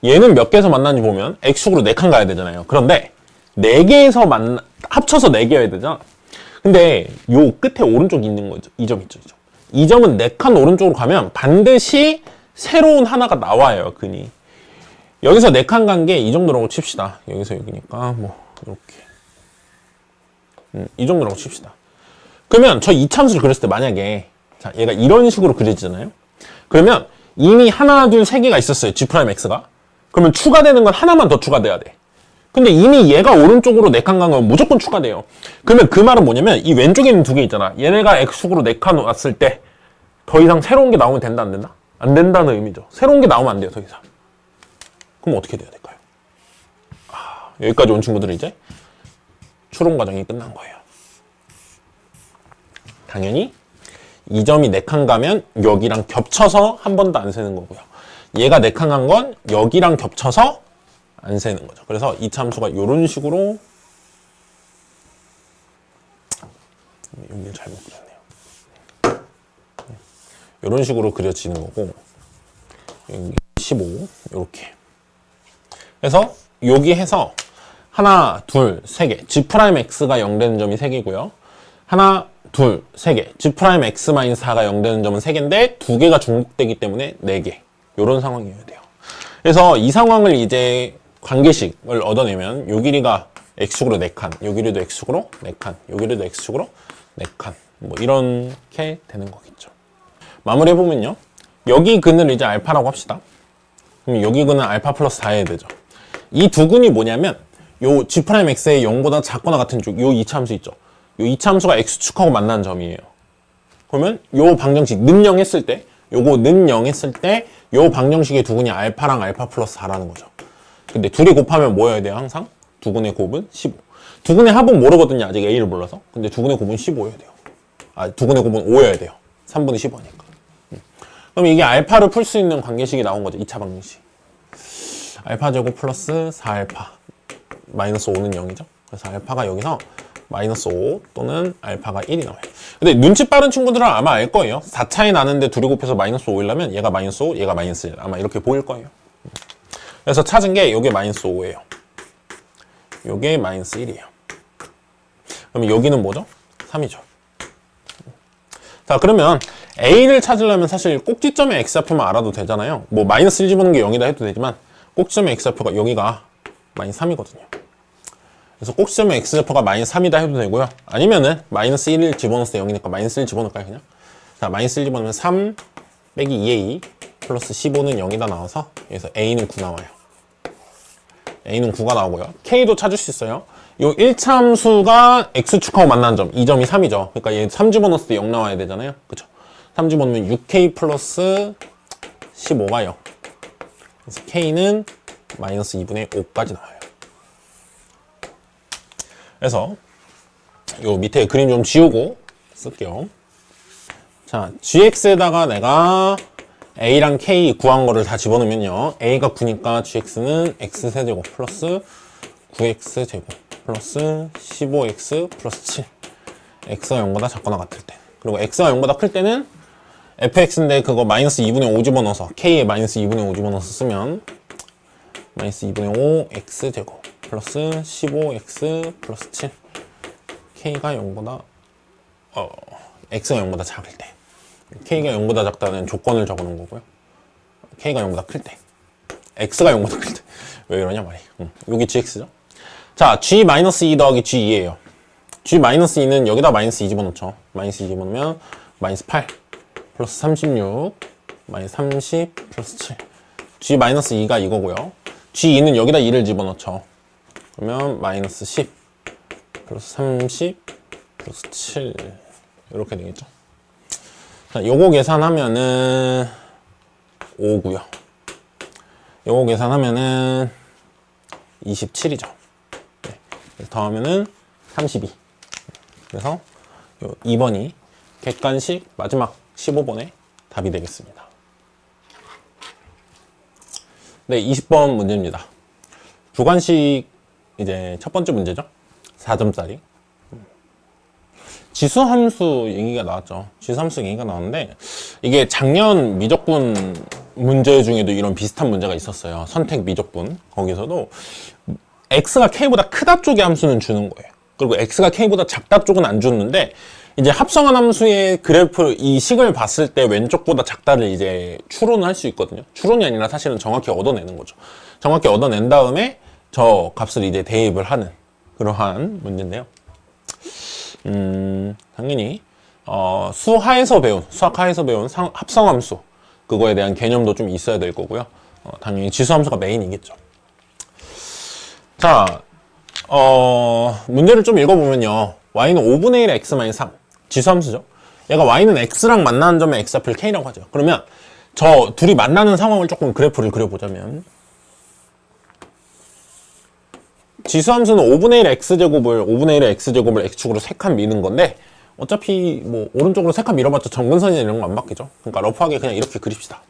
얘는 몇 개에서 만났는지 보면 X축으로 4칸 가야 되잖아요. 그런데 4개에서 합쳐서 4개여야 되잖아. 근데 요 끝에 오른쪽에 있는 거죠. 이 점 있죠. 이 점은 4칸 오른쪽으로 가면 반드시 새로운 하나가 나와요. 근이. 여기서 4칸 간 게 이 정도라고 칩시다. 여기서 여기니까 뭐 이렇게 이 정도라고 칩시다. 그러면 저 이참수를 그렸을 때 만약에 자 얘가 이런 식으로 그려지잖아요. 그러면 이미 하나, 둘, 세 개가 있었어요. G'X가. 그러면 추가되는 건 하나만 더 추가돼야 돼. 근데 이미 얘가 오른쪽으로 4칸 간 건 무조건 추가돼요. 그러면 그 말은 뭐냐면 이 왼쪽에 있는 2개 있잖아. 얘네가 X축으로 4칸 왔을 때 더 이상 새로운 게 나오면 된다 안 된다? 안 된다는 의미죠. 새로운 게 나오면 안 돼요. 더 이상. 그럼 어떻게 돼야 될까요? 여기까지 온 친구들은 이제 추론 과정이 끝난 거예요. 당연히 이 점이 4칸 가면 여기랑 겹쳐서 한 번도 안 세는 거고요. 얘가 4칸 간 건 여기랑 겹쳐서 안 세는 거죠. 그래서 이 참수가 이런 식으로 여기 잘못 그렸네요. 이런 식으로 그려지는 거고 여기 15 이렇게 그래서 여기 해서 하나, 둘, 세 개 G'X가 0 되는 점이 3개고요. 하나, 둘, 세 개 G'X-4가 0 되는 점은 3개인데 2개가 중복되기 때문에 4개 이런 상황이어야 돼요. 그래서 이 상황을 이제 관계식을 얻어내면 요 길이가 X축으로 4칸, 요 길이도 X축으로 4칸, 요 길이도 X축으로 4칸 뭐 이렇게 되는 거겠죠. 마무리해보면요. 여기 근을 이제 알파라고 합시다. 그럼 여기 근은 알파 플러스 4여야 되죠. 이 두 근이 뭐냐면 요 G'X의 0보다 작거나 같은 쪽 요 이차함수 있죠. 요 이차함수가 X축하고 만나는 점이에요. 그러면 요 방정식 는 0 했을 때 요거 는 0 했을 때 요 방정식의 두 근이 알파랑 알파 플러스 4라는 거죠. 근데 둘이 곱하면 뭐여야 돼요? 항상 두 근의 곱은 15. 두 근의 합은 모르거든요. 아직 A를 몰라서. 근데 두 근의 곱은 15여야 돼요. 두 근의 곱은 5여야 돼요. 3분의 15니까. 그럼 이게 알파를 풀 수 있는 관계식이 나온 거죠. 2차 방정식. 알파 제곱 플러스 4알파 마이너스 5는 0이죠. 그래서 알파가 여기서 마이너스 5 또는 알파가 1이 나와요. 근데 눈치 빠른 친구들은 아마 알 거예요. 4차이 나는데 둘이 곱해서 마이너스 5이라면 얘가 마이너스 5, 얘가 마이너스 1. 아마 이렇게 보일 거예요. 그래서 찾은 게 요게 마이너스 5예요. 요게 마이너스 1이에요. 그럼 여기는 뭐죠? 3이죠. 자, 그러면 A를 찾으려면 사실 꼭지점의 X좌표만 알아도 되잖아요. 뭐 마이너스 1 집어넣는 게 0이다 해도 되지만 꼭지점의 X좌표가 여기가 마이너스 3이거든요. 그래서 꼭지점의 X좌표가 마이너스 3이다 해도 되고요. 아니면은 마이너스 1을 집어넣었을 때 0이니까 마이너스 1 집어넣을까요, 그냥? 자, 마이너스 1 집어넣으면 3 빼기 2의 2 플러스 15는 0이다 나와서 여기서 A는 9 나와요. A는 9가 나오고요. K도 찾을 수 있어요. 요 1차 함수가 X축하고 만나는 점, 이 점이 3이죠. 그러니까 얘 3 집어넣었을 때 0 나와야 되잖아요. 그쵸? 3 집어넣으면 6K 플러스 15가 0. 그래서 K는 마이너스 2분의 5까지 나와요. 그래서 요 밑에 그림 좀 지우고 쓸게요. 자, GX에다가 내가 A랑 K 구한 거를 다 집어넣으면요. A가 9니까 GX는 X세제곱 플러스 9X제곱 플러스 15X 플러스 7. X가 0보다 작거나 같을 때. 그리고 X가 0보다 클 때는 fx인데 그거 마이너스 2분의 5 집어넣어서 k에 마이너스 2분의 5 집어넣어서 쓰면 마이너스 2분의 5 x제곱 플러스 15x 플러스 7 k가 0보다 x가 0보다 작을 때 k가 0보다 작다는 조건을 적어놓은 거고요. k가 0보다 클 때 x가 0보다 클 때 왜 이러냐 말이. 여기 gx죠. 자, g-2 더하기 g2예요. g-2는 여기다 마이너스 2 집어넣죠. 마이너스 2 집어넣으면 마이너스 8 플러스 36 마이너스 30 플러스 7 g-2가 이거고요. g2는 여기다 2를 집어넣죠. 그러면 마이너스 10 플러스 30 플러스 7 이렇게 되겠죠. 자, 요거 계산하면은 5고요. 요거 계산하면은 27이죠. 네. 그래서 더하면은 32. 그래서 요 2번이 객관식 마지막 15번의 답이 되겠습니다. 네, 20번 문제입니다. 주관식 이제 첫 번째 문제죠. 4점짜리. 지수함수 얘기가 나왔죠. 지수함수 얘기가 나왔는데 이게 작년 미적분 문제 중에도 이런 비슷한 문제가 있었어요. 선택 미적분. 거기서도 x가 k보다 크다 쪽의 함수는 주는 거예요. 그리고 x가 k보다 작다 쪽은 안 주는데 이제 합성한 함수의 그래프 이 식을 봤을 때 왼쪽보다 작다를 이제 추론을 할 수 있거든요. 추론이 아니라 사실은 정확히 얻어내는 거죠. 정확히 얻어낸 다음에 저 값을 이제 대입을 하는 그러한 문제인데요. 당연히 수학하에서 배운 합성함수 그거에 대한 개념도 좀 있어야 될 거고요. 당연히 지수함수가 메인이겠죠. 자, 문제를 좀 읽어보면요. y는 5분의 1 x-3 지수함수죠. 얘가 y는 x랑 만나는 점의 x좌표를 k라고 하죠. 그러면 저 둘이 만나는 상황을 조금 그래프를 그려보자면 지수함수는 5분의 1 x제곱을 x축으로 3칸 미는 건데 어차피 뭐 오른쪽으로 3칸 밀어봤자 정근선이나 이런 거 안 바뀌죠. 그러니까 러프하게 그냥 이렇게 그립시다.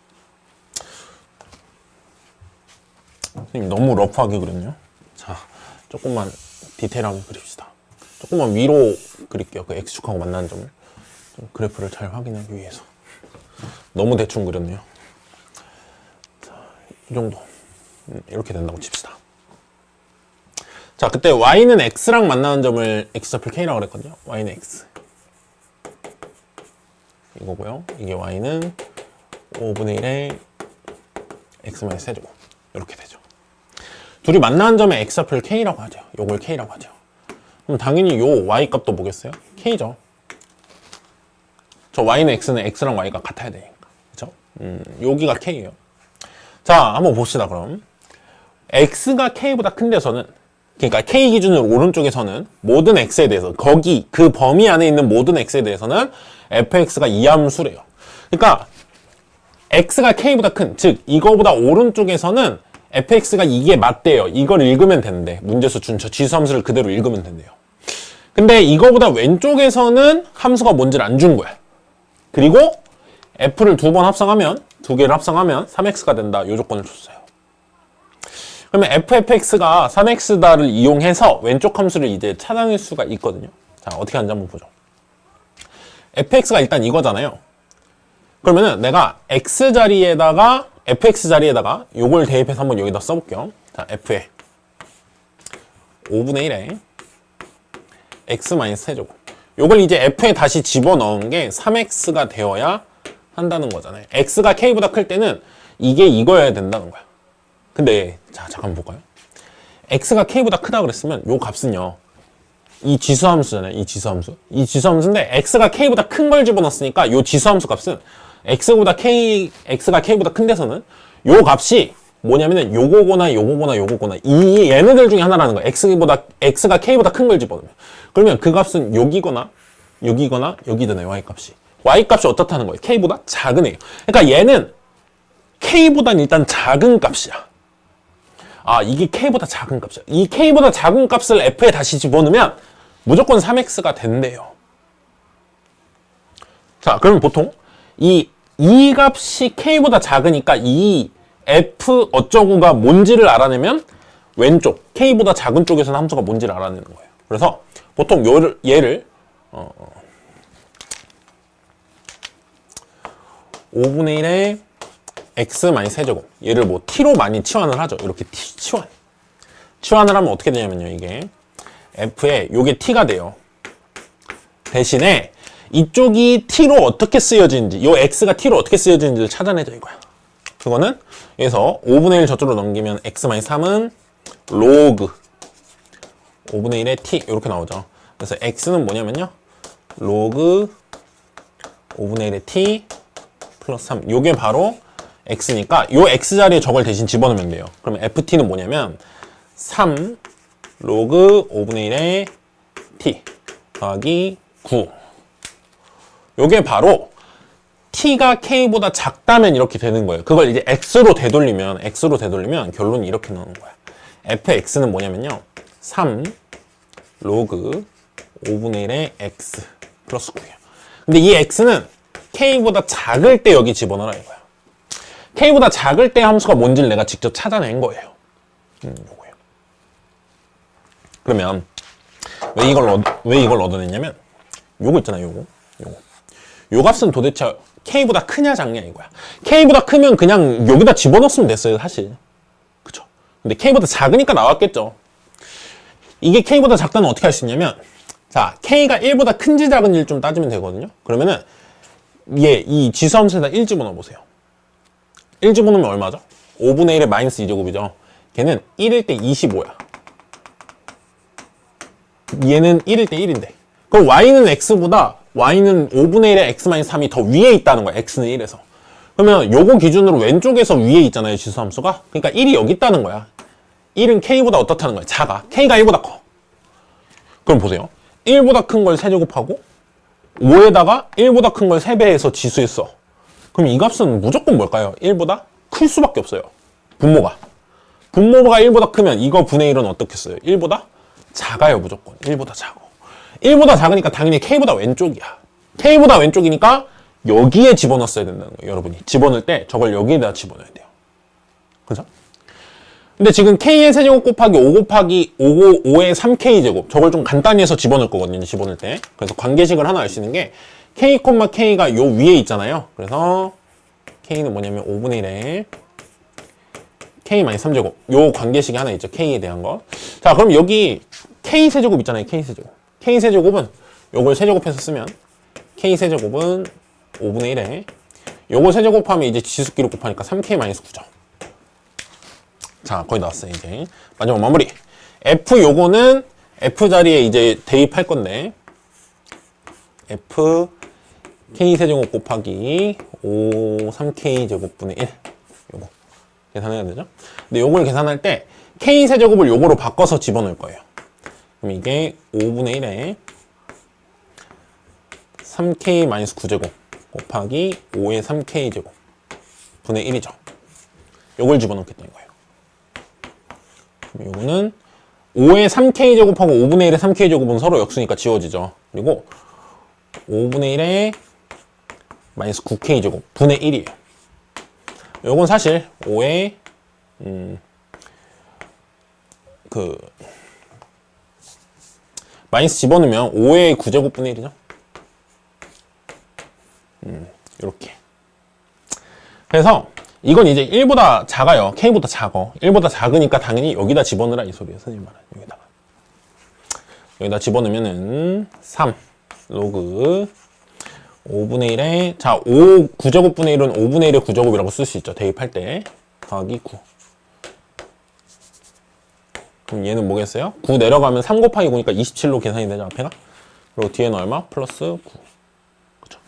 선생님 너무 러프하게 그렸네요. 자, 조금만 디테일하게 그립시다. 조금만 위로 그릴게요. 그 x축하고 만나는 점을 좀 그래프를 잘 확인하기 위해서. 너무 대충 그렸네요. 자, 이 정도 이렇게 된다고 칩시다. 자, 그때 y는 x랑 만나는 점을 x좌표 k라고 그랬거든요. y는 x 이거고요. 이게 y는 5분의 1의 x-세제곱 이렇게 되죠. 둘이 만나는 점의 x좌표를 k라고 하죠. 요걸 k라고 하죠. 그럼 당연히 요 y 값도 뭐겠어요? k죠. 저 y는 x는 x랑 y가 같아야 되니까. 그쵸? 여기가 k예요. 자, 한번 봅시다. 그럼 x가 k보다 큰 데서는, 그러니까 k 기준으로 오른쪽에서는 모든 x에 대해서, 거기 그 범위 안에 있는 모든 x에 대해서는 fx가 이함수래요. 그러니까 x가 k보다 큰, 즉 이거보다 오른쪽에서는 fx가 이게 맞대요. 이걸 읽으면 되는데, 문제수 준 저 지수함수를 그대로 읽으면 된대요. 근데 이거보다 왼쪽에서는 함수가 뭔지를 안 준 거야. 그리고 f를 두 개를 합성하면 3x가 된다. 이 조건을 줬어요. 그러면 fx가 3x다를 이용해서 왼쪽 함수를 이제 찾아낼 수가 있거든요. 자, 어떻게 하는지 한번 보죠. fx가 일단 이거잖아요. 그러면은 내가 x 자리에다가 fx 자리에다가 요걸 대입해서 한번 여기다 써볼게요. 자, f에 5분의 1에 x-세제곱. 요걸 이제 f에 다시 집어넣은 게 3x가 되어야 한다는 거잖아요. x가 k보다 클 때는 이게 이거여야 된다는 거야. 근데 자, 잠깐 볼까요? x가 k보다 크다 그랬으면 요 값은요, 이 지수함수잖아요. 이 지수함수인데 x가 k보다 큰 걸 집어넣었으니까 요 지수함수 값은 x가 k보다 큰 데서는 요 값이 뭐냐면은 요거거나 이 얘네들 중에 하나라는 거야. x가 k보다 큰 걸 집어넣으면. 그러면 그 값은 여기잖아요. y 값이. y 값이 어떻다는 거예요? k보다 작은 애예요. 그러니까 얘는 k보다는 일단 작은 값이야. 아, 이게 k보다 작은 값이야. 이 k보다 작은 값을 f에 다시 집어넣으면 무조건 3x가 된대요. 자, 그러면 보통 이 값이 k보다 작으니까 이 f 어쩌고가 뭔지를 알아내면 왼쪽 k보다 작은 쪽에서는 함수가 뭔지를 알아내는 거예요. 그래서 보통 얘를 5분의 1의 x 마이너스 세제곱. 얘를 뭐 t로 많이 치환을 하죠. 이렇게 t 치환을 하면 어떻게 되냐면요. 이게 f에 요게 t가 돼요. 대신에 이쪽이 t로 어떻게 쓰여지는지, 요 x가 t로 어떻게 쓰여지는지를 찾아내자 이거야. 그거는 여기서 5분의 1 저쪽으로 넘기면 x 마이너스 3은 로그 5분의 1의 t 이렇게 나오죠. 그래서 x는 뭐냐면요. 로그 5분의 1의 t 플러스 3. 요게 바로 x니까 요 x 자리에 저걸 대신 집어넣으면 돼요. 그러면 ft는 뭐냐면 3 로그 5분의 1의 t 더하기 9. 요게 바로 t가 k보다 작다면 이렇게 되는 거예요. 그걸 이제 x로 되돌리면 결론이 이렇게 나오는 거야. fx는 뭐냐면요. 3 로그 5분의 1의 x 플러스 9예요. 근데 이 x는 k보다 작을 때 여기 집어넣으라 이거야. k보다 작을 때 함수가 뭔지를 내가 직접 찾아낸 거예요. 요거예요. 그러면 왜 이걸 얻어냈냐면 요거 있잖아요. 요 값은 도대체 k보다 크냐 작냐 이거야. k보다 크면 그냥 여기다 집어넣었으면 됐어요, 사실. 그쵸? 근데 k보다 작으니까 나왔겠죠. 이게 k보다 작다는 어떻게 할 수 있냐면, 자, k가 1보다 큰지 작은지를 좀 따지면 되거든요. 그러면은 이 지수함수에다 1 집어넣어 보세요. 1 집어넣으면 얼마죠? 5분의 1의 마이너스 2제곱이죠. 걔는 1일 때 25야. 얘는 1일 때 1인데. 그럼 y는 x보다 y는 5분의 1의 x 마이너스 3이 더 위에 있다는 거야. x는 1에서. 그러면 요거 기준으로 왼쪽에서 위에 있잖아요. 지수함수가. 그러니까 1이 여기 있다는 거야. 1은 k보다 어떻다는 거야. 작아. k가 1보다 커. 그럼 보세요. 1보다 큰 걸 세제곱하고 5에다가 1보다 큰 걸 3배해서 지수했어. 그럼 이 값은 무조건 뭘까요? 1보다 클 수밖에 없어요. 분모가 1보다 크면 이거 분의 1은 어떻게 써요? 1보다 작아요. 무조건 1보다 작아. 1보다 작으니까 당연히 k보다 왼쪽이야. k보다 왼쪽이니까 여기에 집어넣었어야 된다는 거예요. 여러분이 집어넣을 때 저걸 여기에다 집어넣어야 돼요. 그죠? 근데 지금 k의 세제곱 곱하기 5 곱하기 5의 3k제곱, 저걸 좀 간단히 해서 집어넣을 거거든요. 집어넣을 때. 그래서 관계식을 하나 알 수 있는 게 k, k가 요 위에 있잖아요. 그래서 k는 뭐냐면 5분의 1에 k-3제곱. 요 관계식이 하나 있죠. k에 대한 거. 자, 그럼 여기 k세제곱 있잖아요. k세제곱. k세제곱은 요걸 세제곱해서 쓰면 k세제곱은 5분의 1에 요거 세제곱하면 이제 지수끼리 곱하니까 3k-9죠. 자, 거의 나왔어요. 이제 마지막 마무리. f 요거는 f 자리에 이제 대입할 건데 f k세제곱 곱하기 5 3k제곱분의 1 요거 계산해야 되죠. 근데 요걸 계산할 때 k세제곱을 요거로 바꿔서 집어넣을 거예요. 그럼 이게 5분의 1에 3k-9제곱 곱하기 5의 3k제곱 분의 1이죠. 요걸 집어넣겠다는 거예요. 그럼 요거는 5의 3k제곱하고 5분의 1의 3k제곱은 서로 역수니까 지워지죠. 그리고 5분의 1의 마이너스 9k제곱 분의 1이에요. 요건 사실 5의 마이너스 집어넣으면 5의 9제곱 분의 1이죠. 이렇게. 그래서 이건 이제 1보다 작아요. k보다 작어. 1보다 작으니까 당연히 여기다 집어넣으라 이 소리예요. 선생님 말은 여기다 집어넣으면은 3 로그 5분의 1에 자 5 9제곱분의 1은 5분의 1의 9제곱이라고 쓸 수 있죠. 대입할 때 더하기 9. 그럼 얘는 뭐겠어요? 9 내려가면 3 곱하기 9니까 27로 계산이 되죠. 앞에가. 그리고 뒤에는 얼마? 플러스 9. 그쵸?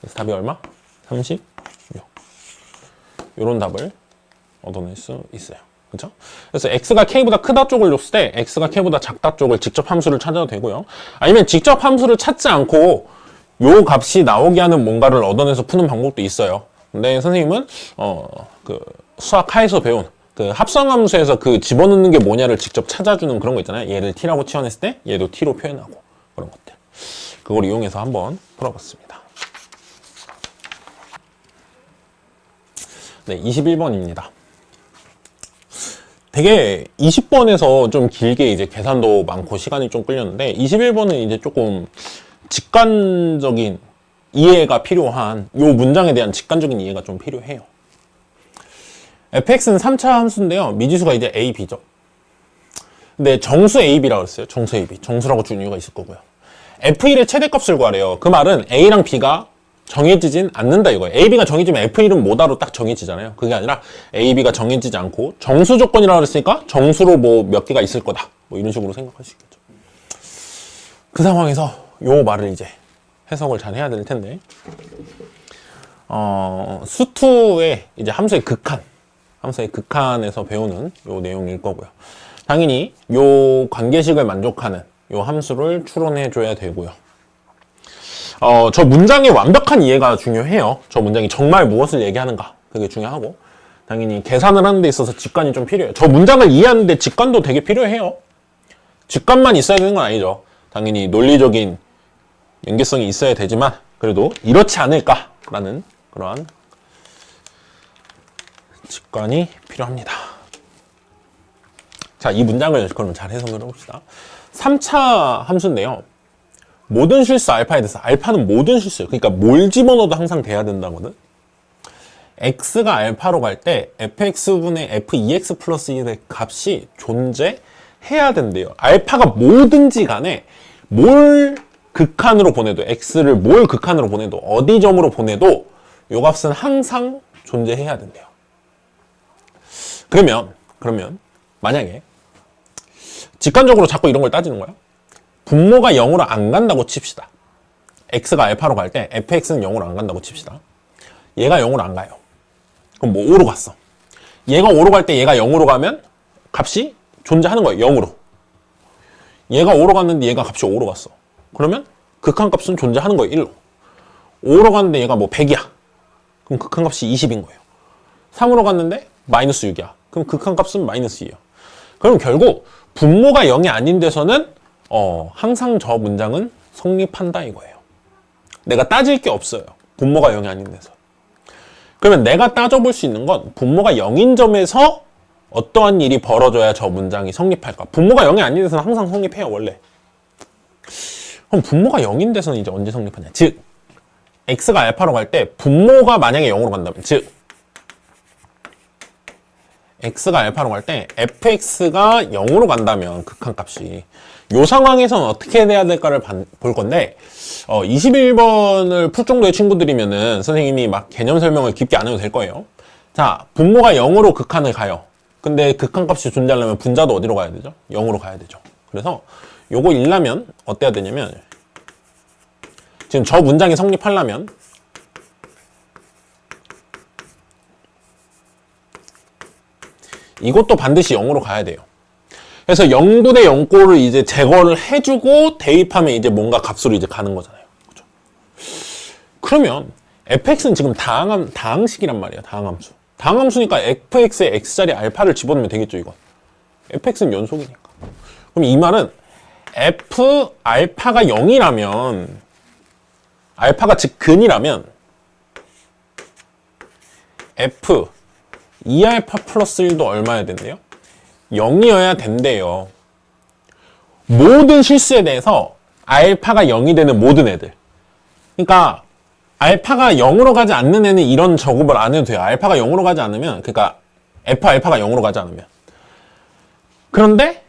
그래서 답이 얼마? 36. 요런 답을 얻어낼 수 있어요. 그쵸? 그래서 x가 k보다 크다 쪽을 줬을 때 x가 k보다 작다 쪽을 직접 함수를 찾아도 되고요. 아니면 직접 함수를 찾지 않고 요 값이 나오게 하는 뭔가를 얻어내서 푸는 방법도 있어요. 근데 선생님은 그 수학하에서 배운 그 합성함수에서 그 집어넣는 게 뭐냐를 직접 찾아주는 그런 거 있잖아요. 얘를 t라고 치환했을 때 얘도 t로 표현하고 그런 것들. 그걸 이용해서 한번 풀어봤습니다. 네, 21번입니다. 되게 20번에서 좀 길게 이제 계산도 많고 시간이 좀 끌렸는데 21번은 이제 조금 직관적인 이해가 필요한 요 문장에 대한 직관적인 이해가 좀 필요해요. fx는 3차 함수인데요. 미지수가 이제 a, b죠. 근데 정수 a, b라고 했어요. 정수 a, b. 정수라고 준 이유가 있을 거고요. f1의 최대값을 구하래요. 그 말은 a랑 b가 정해지진 않는다 이거예요. a, b가 정해지면 f1은 뭐다로 딱 정해지잖아요. 그게 아니라 a, b가 정해지지 않고 정수 조건이라고 그랬으니까 정수로 뭐 몇 개가 있을 거다. 뭐 이런 식으로 생각할 수 있겠죠. 그 상황에서 요 말을 이제 해석을 잘 해야 될 텐데, 수투의 이제 함수의 극한에서 배우는 요 내용일 거고요. 당연히 요 관계식을 만족하는 요 함수를 추론해 줘야 되고요. 저 문장의 완벽한 이해가 중요해요. 저 문장이 정말 무엇을 얘기하는가, 그게 중요하고, 당연히 계산을 하는 데 있어서 직관이 좀 필요해요. 저 문장을 이해하는데 직관도 되게 필요해요. 직관만 있어야 되는 건 아니죠. 당연히 논리적인 연계성이 있어야 되지만 그래도 이렇지 않을까라는 그러한 직관이 필요합니다. 자, 이 문장을 그럼 잘 해석을 해봅시다. 3차 함수인데요. 모든 실수 알파에 대해서, 알파는 모든 실수예요. 그러니까 뭘 집어넣어도 항상 돼야 된다거든. x가 알파로 갈 때 fx분의 f2x 플러스 1의 값이 존재해야 된대요. 알파가 뭐든지 간에 뭘 극한으로 보내도, x를 뭘 극한으로 보내도, 어디 점으로 보내도 요 값은 항상 존재해야 된대요. 그러면 만약에 직관적으로 자꾸 이런 걸 따지는 거야. 분모가 0으로 안 간다고 칩시다. x가 알파로 갈 때 fx는 0으로 안 간다고 칩시다. 얘가 0으로 안 가요. 그럼 뭐 5로 갔어. 얘가 5로 갈 때 얘가 0으로 가면 값이 존재하는 거예요. 0으로. 얘가 5로 갔는데 얘가 값이 5로 갔어. 그러면 극한값은 존재하는 거예요. 1로. 5로 갔는데 얘가 뭐 100이야. 그럼 극한값이 20인 거예요. 3으로 갔는데 마이너스 6이야. 그럼 극한값은 마이너스 2예요. 그럼 결국 분모가 0이 아닌 데서는 항상 저 문장은 성립한다 이거예요. 내가 따질 게 없어요. 분모가 0이 아닌 데서. 그러면 내가 따져볼 수 있는 건 분모가 0인 점에서 어떠한 일이 벌어져야 저 문장이 성립할까? 분모가 0이 아닌 데서는 항상 성립해요, 원래. 그럼 분모가 0인 데서는 이제 언제 성립하냐? 즉, x가 알파로 갈 때 분모가 만약에 0으로 간다면, 즉 x가 알파로 갈 때 fx가 0으로 간다면 극한값이 이 상황에서는 어떻게 돼야 될까를 볼 건데, 21번을 풀 정도의 친구들이면은 선생님이 막 개념 설명을 깊게 안 해도 될 거예요. 자, 분모가 0으로 극한을 가요. 근데 극한값이 존재하려면 분자도 어디로 가야 되죠? 0으로 가야 되죠. 그래서 요거 읽려면 어때야 되냐면, 지금 저 문장이 성립하려면 이것도 반드시 0으로 가야 돼요. 그래서 0분의 0꼴을 이제 제거를 해주고 대입하면 이제 뭔가 값으로 이제 가는 거잖아요. 그죠? 그러면 fx는 지금 다항식이란 말이야. 다항함수. 다항함수니까 fx에 x자리 알파를 집어넣으면 되겠죠, 이건. fx는 연속이니까. 그럼 이 말은 f 알파가 0이라면, 알파가 즉 근이라면 f 2알파 플러스 1도 얼마여야 된대요? 0이어야 된대요. 모든 실수에 대해서 알파가 0이 되는 모든 애들. 그러니까 알파가 0으로 가지 않는 애는 이런 작업을 안 해도 돼요. 알파가 0으로 가지 않으면, 그러니까 f 알파가 0으로 가지 않으면. 그런데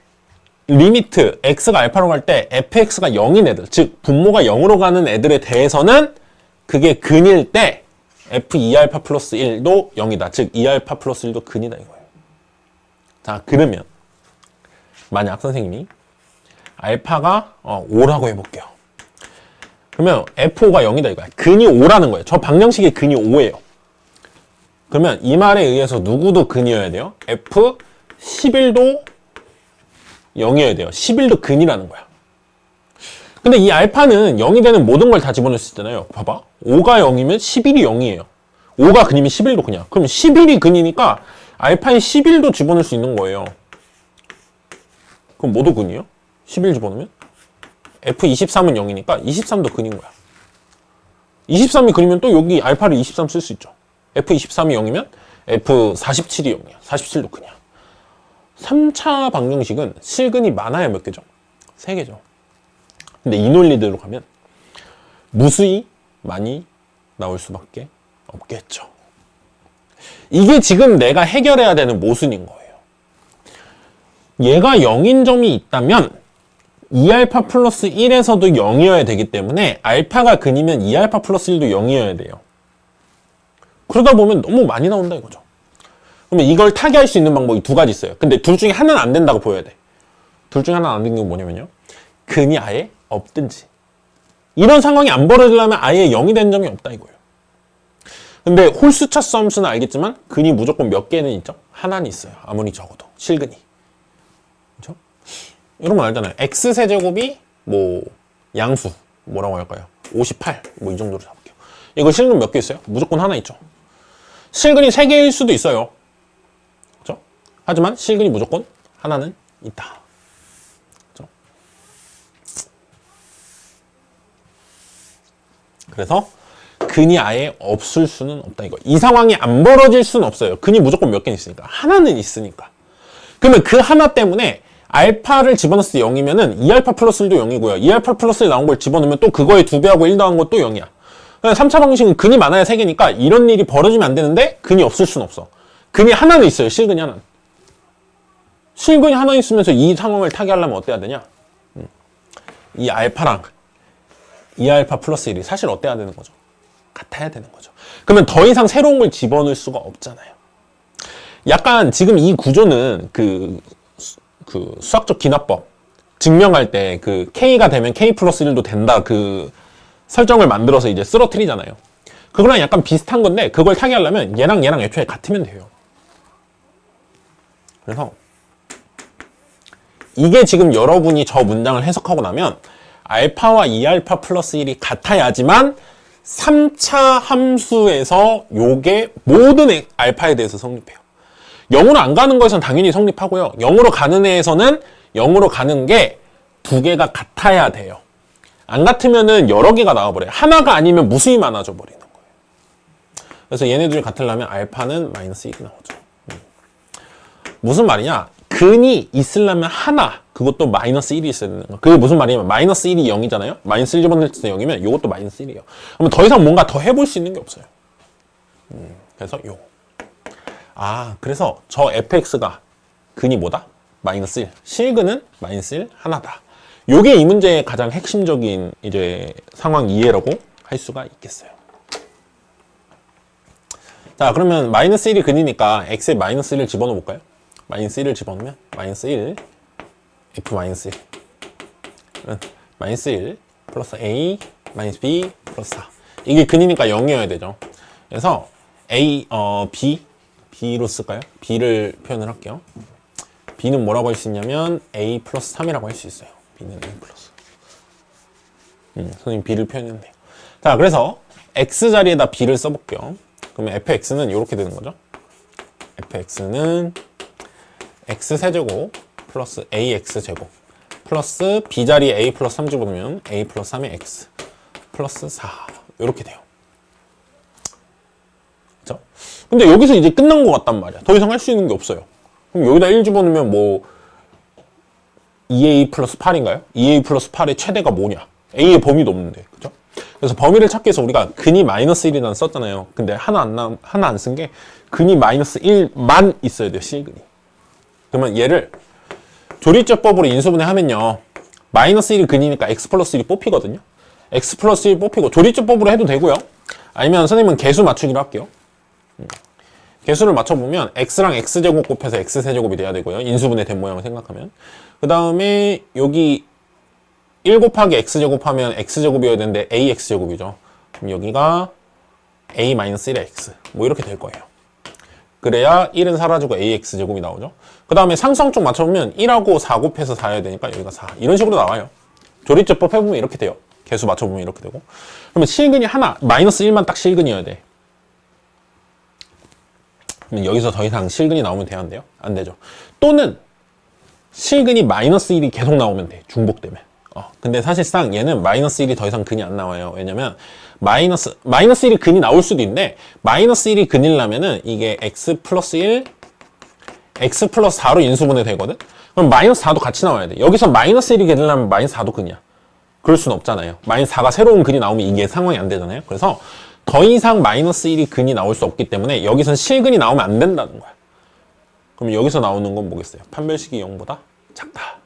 리미트 x가 알파로 갈 때 fx가 0인 애들, 즉 분모가 0으로 가는 애들에 대해서는 그게 근일 때 f2알파 플러스 1도 0이다. 즉 2알파 플러스 1도 근이다 이거예요. 자, 그러면 만약 선생님이 알파가 5라고 해볼게요. 그러면 f5가 0이다 이거야. 근이 5라는 거예요. 저 방정식의 근이 5예요. 그러면 이 말에 의해서 누구도 근이어야 돼요? f11도 0이어야 돼요. 11도 근이라는 거야. 근데 이 알파는 0이 되는 모든 걸 다 집어넣을 수 있잖아요. 봐봐. 5가 0이면 11이 0이에요. 5가 근이면 11도 근이야. 그럼 11이 근이니까 알파에 11도 집어넣을 수 있는 거예요. 그럼 뭐도 근이요? 11 집어넣으면? F23은 0이니까 23도 근인 거야. 23이 근이면 또 여기 알파를 23 쓸 수 있죠. F23이 0이면 F47이 0이야. 47도 근이야. 3차 방정식은 실근이 많아야 몇 개죠? 3개죠. 근데 이 논리대로 가면 무수히 많이 나올 수밖에 없겠죠. 이게 지금 내가 해결해야 되는 모순인 거예요. 얘가 0인 점이 있다면 2알파 플러스 1에서도 0이어야 되기 때문에 알파가 근이면 2알파 플러스 1도 0이어야 돼요. 그러다 보면 너무 많이 나온다 이거죠. 그러면 이걸 타개할 수 있는 방법이 두 가지 있어요. 근데 둘 중에 하나는 안 된다고 보여야 돼. 둘 중에 하나는 안 되는 게 뭐냐면요. 근이 아예 없든지. 이런 상황이 안 벌어지려면 아예 0이 된 점이 없다 이거예요. 근데 홀수차 수함수는 알겠지만 근이 무조건 몇 개는 있죠? 하나는 있어요. 아무리 적어도. 실근이. 그렇죠? 이런 거 알잖아요. x세제곱이 뭐 양수 뭐라고 할까요? 58 뭐 이 정도로 잡을게요. 이거 실근 몇 개 있어요? 무조건 하나 있죠. 실근이 3개일 수도 있어요. 그렇죠? 하지만 실근이 무조건 하나는 있다. 그렇죠? 그래서 근이 아예 없을 수는 없다 이거. 이 상황이 안 벌어질 수는 없어요. 근이 무조건 몇 개 있으니까. 하나는 있으니까. 그러면 그 하나 때문에 알파를 집어넣었을 때 0이면은 2알파 플러스 1도 0이고요. 2알파 플러스 1 나온 걸 집어넣으면 또 그거에 2배하고 1 더한 것도 0이야. 3차 방식은 근이 많아야 3개니까 이런 일이 벌어지면 안 되는데 근이 없을 수는 없어. 근이 하나는 있어요. 실근이 하나는. 실근이 하나 있으면서 이 상황을 타개하려면 어때야 되냐? 이 알파랑 2알파 플러스 1이 사실 어때야 되는 거죠? 같아야 되는 거죠. 그러면 더 이상 새로운 걸 집어넣을 수가 없잖아요. 약간 지금 이 구조는 그 수학적 기납법 증명할 때 그 K가 되면 K 플러스 1도 된다 그 설정을 만들어서 이제 쓰러뜨리잖아요. 그거랑 약간 비슷한 건데 그걸 타개하려면 얘랑 애초에 같으면 돼요. 그래서 이게 지금 여러분이 저 문장을 해석하고 나면 알파와 2알파 플러스 1이 같아야지만 3차 함수에서 요게 모든 알파에 대해서 성립해요. 0으로 안 가는 거에서는 당연히 성립하고요. 0으로 가는 애에서는 0으로 가는 게 두 개가 같아야 돼요. 안 같으면은 여러 개가 나와버려요. 하나가 아니면 무수히 많아져 버리는 거예요. 그래서 얘네들이 같으려면 알파는 마이너스 1이 나오죠. 무슨 말이냐? 근이 있으려면 하나, 그것도 마이너스 1이 있어야 되는 거예요. 그게 무슨 말이냐면 마이너스 1이 0이잖아요. 마이너스 1 집어넣을 때 0이면 이것도 마이너스 1이에요. 그러면 더 이상 뭔가 더 해볼 수 있는 게 없어요. 그래서 요거. 그래서 저 fx가 근이 뭐다? 마이너스 1. 실근은 마이너스 1 하나다. 요게 이 문제의 가장 핵심적인 이제 상황 이해라고 할 수가 있겠어요. 자, 그러면 마이너스 1이 근이니까 x에 마이너스 1을 집어넣어 볼까요? 마이너스 1을 집어넣으면 마이너스 1 f 마이너스 1 마이너스 1 플러스 a 마이너스 b 플러스 4. 이게 근이니까 0이어야 되죠. 그래서 b로 쓸까요? b를 표현을 할게요. b는 뭐라고 할 수 있냐면 a 플러스 3이라고 할 수 있어요. b는 a 플러스. 선생님 b를 표현했네요. 자, 그래서 x 자리에다 b를 써볼게요. 그러면 fx는 이렇게 되는 거죠. fx는 x세제곱 플러스 ax제곱 플러스 b 자리에 a 플러스 3 집어넣으면 a 플러스 3의 x 플러스 4 이렇게 돼요. 그렇죠? 근데 여기서 이제 끝난 것 같단 말이야. 더 이상 할 수 있는 게 없어요. 그럼 여기다 1 집어넣으면 뭐 2a 플러스 8인가요? 2a 플러스 8의 최대가 뭐냐? a의 범위도 없는데, 그죠? 그래서 범위를 찾기 위해서 우리가 근이 마이너스 1이라는 썼잖아요. 근데 하나 안 쓴 게 근이 마이너스 1만 있어야 돼요, 실근이. 그러면 얘를 조리제법으로 인수분해 하면요. 마이너스 1이 근이니까 x 플러스 1이 뽑히거든요. x 플러스 1 뽑히고 조리제법으로 해도 되고요. 아니면 선생님은 개수 맞추기로 할게요. 개수를 맞춰보면 x랑 x제곱 곱해서 x세제곱이 돼야 되고요. 인수분해 된 모양을 생각하면. 그 다음에 여기 1 곱하기 x제곱 하면 x제곱이어야 되는데 ax제곱이죠. 그럼 여기가 a-1의 x 뭐 이렇게 될 거예요. 그래야 1은 사라지고 ax제곱이 나오죠. 그 다음에 상수항 쪽 맞춰보면 1하고 4 곱해서 4여야 되니까 여기가 4 이런 식으로 나와요. 조리제법 해보면 이렇게 돼요. 개수 맞춰보면 이렇게 되고. 그러면 실근이 하나 마이너스 1만 딱 실근이어야 돼. 그럼 여기서 더 이상 실근이 나오면 돼야 안 돼요? 안 되죠. 또는 실근이 마이너스 1이 계속 나오면 돼. 중복되면. 근데 사실상 얘는 마이너스 1이 더 이상 근이 안 나와요. 왜냐면 마이너스 1이 근이 나올 수도 있는데 마이너스 1이 근이라면은 이게 x 플러스 1 x 플러스 4로 인수분해 되거든? 그럼 마이너스 4도 같이 나와야 돼. 여기서 마이너스 1이 근이라면 마이너스 4도 근이야. 그럴 수는 없잖아요. 마이너스 4가 새로운 근이 나오면 이게 상황이 안 되잖아요. 그래서 더 이상 마이너스 1이 근이 나올 수 없기 때문에 여기선 실근이 나오면 안 된다는 거야. 그럼 여기서 나오는 건 뭐겠어요? 판별식이 0보다 작다.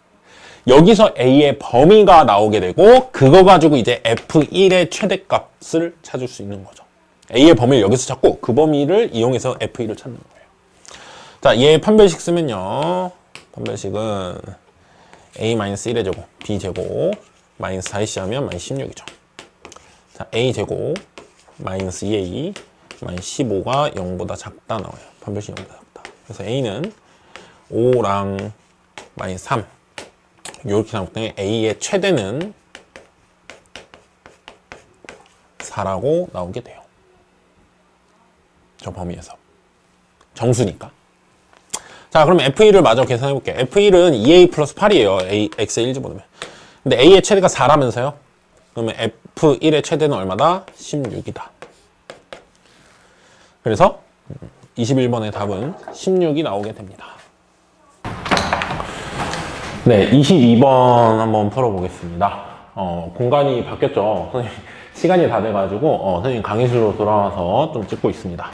여기서 A의 범위가 나오게 되고 그거 가지고 이제 F1의 최대값을 찾을 수 있는 거죠. A의 범위를 여기서 찾고 그 범위를 이용해서 F1을 찾는 거예요. 자, 얘 판별식 쓰면요. 판별식은 A-1의 제곱, B제곱, 마이너스 4AC 하면 마이너스 16이죠. 자, A제곱, 마이너스 2A, 마이너스 15가 0보다 작다 나와요. 판별식 0보다 작다. 그래서 A는 5랑 마이너스 3. 이렇게 나올 때 A의 최대는 4라고 나오게 돼요. 저 범위에서. 정수니까. 자, 그럼 F1을 마저 계산해 볼게요. F1은 2A 플러스 8이에요. X의 1 집어넣으면. 근데 A의 최대가 4라면서요? 그러면 F1의 최대는 얼마다? 16이다. 그래서 21번의 답은 16이 나오게 됩니다. 네, 22번 한번 풀어보겠습니다. 공간이 바뀌었죠. 선생님, 시간이 다 돼가지고, 선생님 강의실로 돌아와서 좀 찍고 있습니다.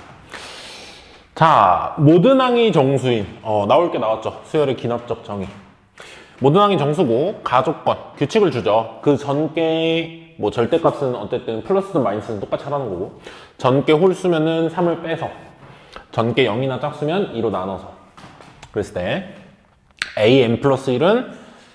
자, 모든 항이 정수인, 나올 게 나왔죠. 수열의 기납적 정의. 모든 항이 정수고, 가조건, 규칙을 주죠. 그 전개, 뭐 절대값은 어쨌든 플러스든 마이너스는 똑같이 하라는 거고, 전개 홀수면은 3을 빼서, 전개 0이나 짝수면 2로 나눠서. 그랬을 때, AM 플러스 1은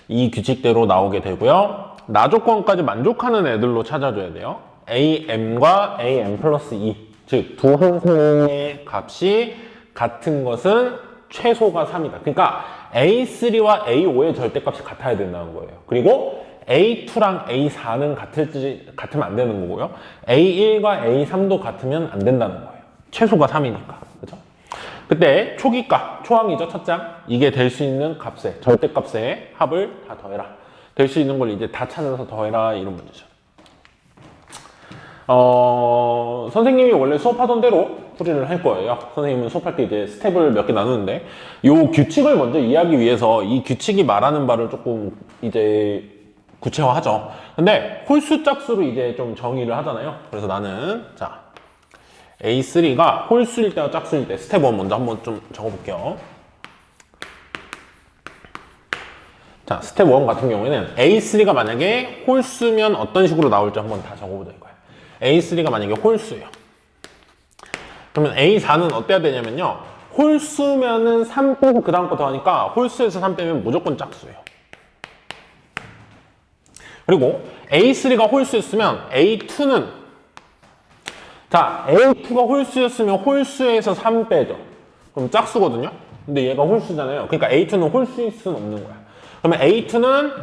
이 규칙대로 나오게 되고요. 나조건까지 만족하는 애들로 찾아줘야 돼요. AM과 AM 플러스 2. 즉, 두 항상의 값이 같은 것은 최소가 3이다. 그러니까 A3와 A5의 절대값이 같아야 된다는 거예요. 그리고 A2랑 A4는 같으면 안 되는 거고요. A1과 A3도 같으면 안 된다는 거예요. 최소가 3이니까. 그죠? 그때 초기가, 초항이죠, 첫 장. 이게 될 수 있는 값의, 절대값의 합을 다 더해라. 될 수 있는 걸 이제 다 찾아서 더해라. 이런 문제죠. 선생님이 원래 수업하던 대로 풀이를 할 거예요. 선생님은 수업할 때 이제 스텝을 몇 개 나누는데, 요 규칙을 먼저 이해하기 위해서 이 규칙이 말하는 바를 조금 이제 구체화하죠. 근데 홀수 짝수로 이제 좀 정의를 하잖아요. 그래서 나는, 자, A3가 홀수일 때와 짝수일 때 스텝 1 먼저 한번 좀 적어볼게요. 자, 스텝 1 같은 경우에는 A3가 만약에 홀수면 어떤 식으로 나올지 한번 다 적어보자 이거예요. A3가 만약에 홀수예요. 그러면 A4는 어때야 되냐면요. 홀수면은 3 빼고 그 다음 거 더하니까 홀수에서 3 빼면 무조건 짝수예요. 그리고 A3가 홀수였으면 A2는, 자, A2가 홀수였으면 홀수에서 3 빼죠. 그럼 짝수거든요? 근데 얘가 홀수잖아요. 그러니까 A2는 홀수일 수는 없는 거야. 그러면 A2는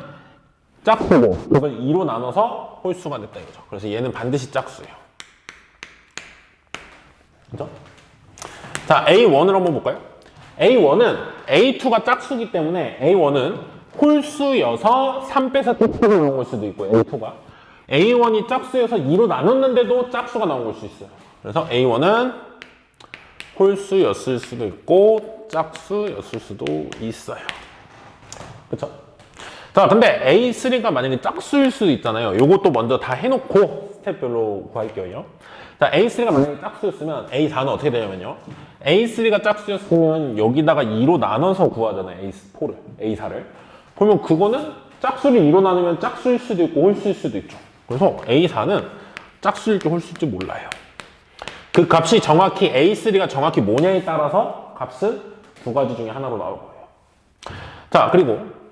짝수고, 그걸 2로 나눠서 홀수가 됐다 이거죠. 그래서 얘는 반드시 짝수예요. 그죠? 자, A1을 한번 볼까요? A1은 A2가 짝수기 때문에 A1은 홀수여서 3 빼서 짝수로 나온 걸 수도 있고, A2가. A1이 짝수여서 2로 나눴는데도 짝수가 나온 걸 수 있어요. 그래서 A1은 홀수였을 수도 있고, 짝수였을 수도 있어요. 그쵸? 자, 근데 A3가 만약에 짝수일 수도 있잖아요. 요것도 먼저 다 해놓고 스텝별로 구할게요. 자, A3가 만약에 짝수였으면 A4는 어떻게 되냐면요. A3가 짝수였으면 여기다가 2로 나눠서 구하잖아요. A4를, A4를. 그러면 그거는 짝수를 2로 나누면 짝수일 수도 있고 홀수일 수도 있죠. 그래서 A4는 짝수일지 홀수일지 몰라요. 그 값이 정확히 A3가 정확히 뭐냐에 따라서 값은 두 가지 중에 하나로 나올 거예요. 자, 그리고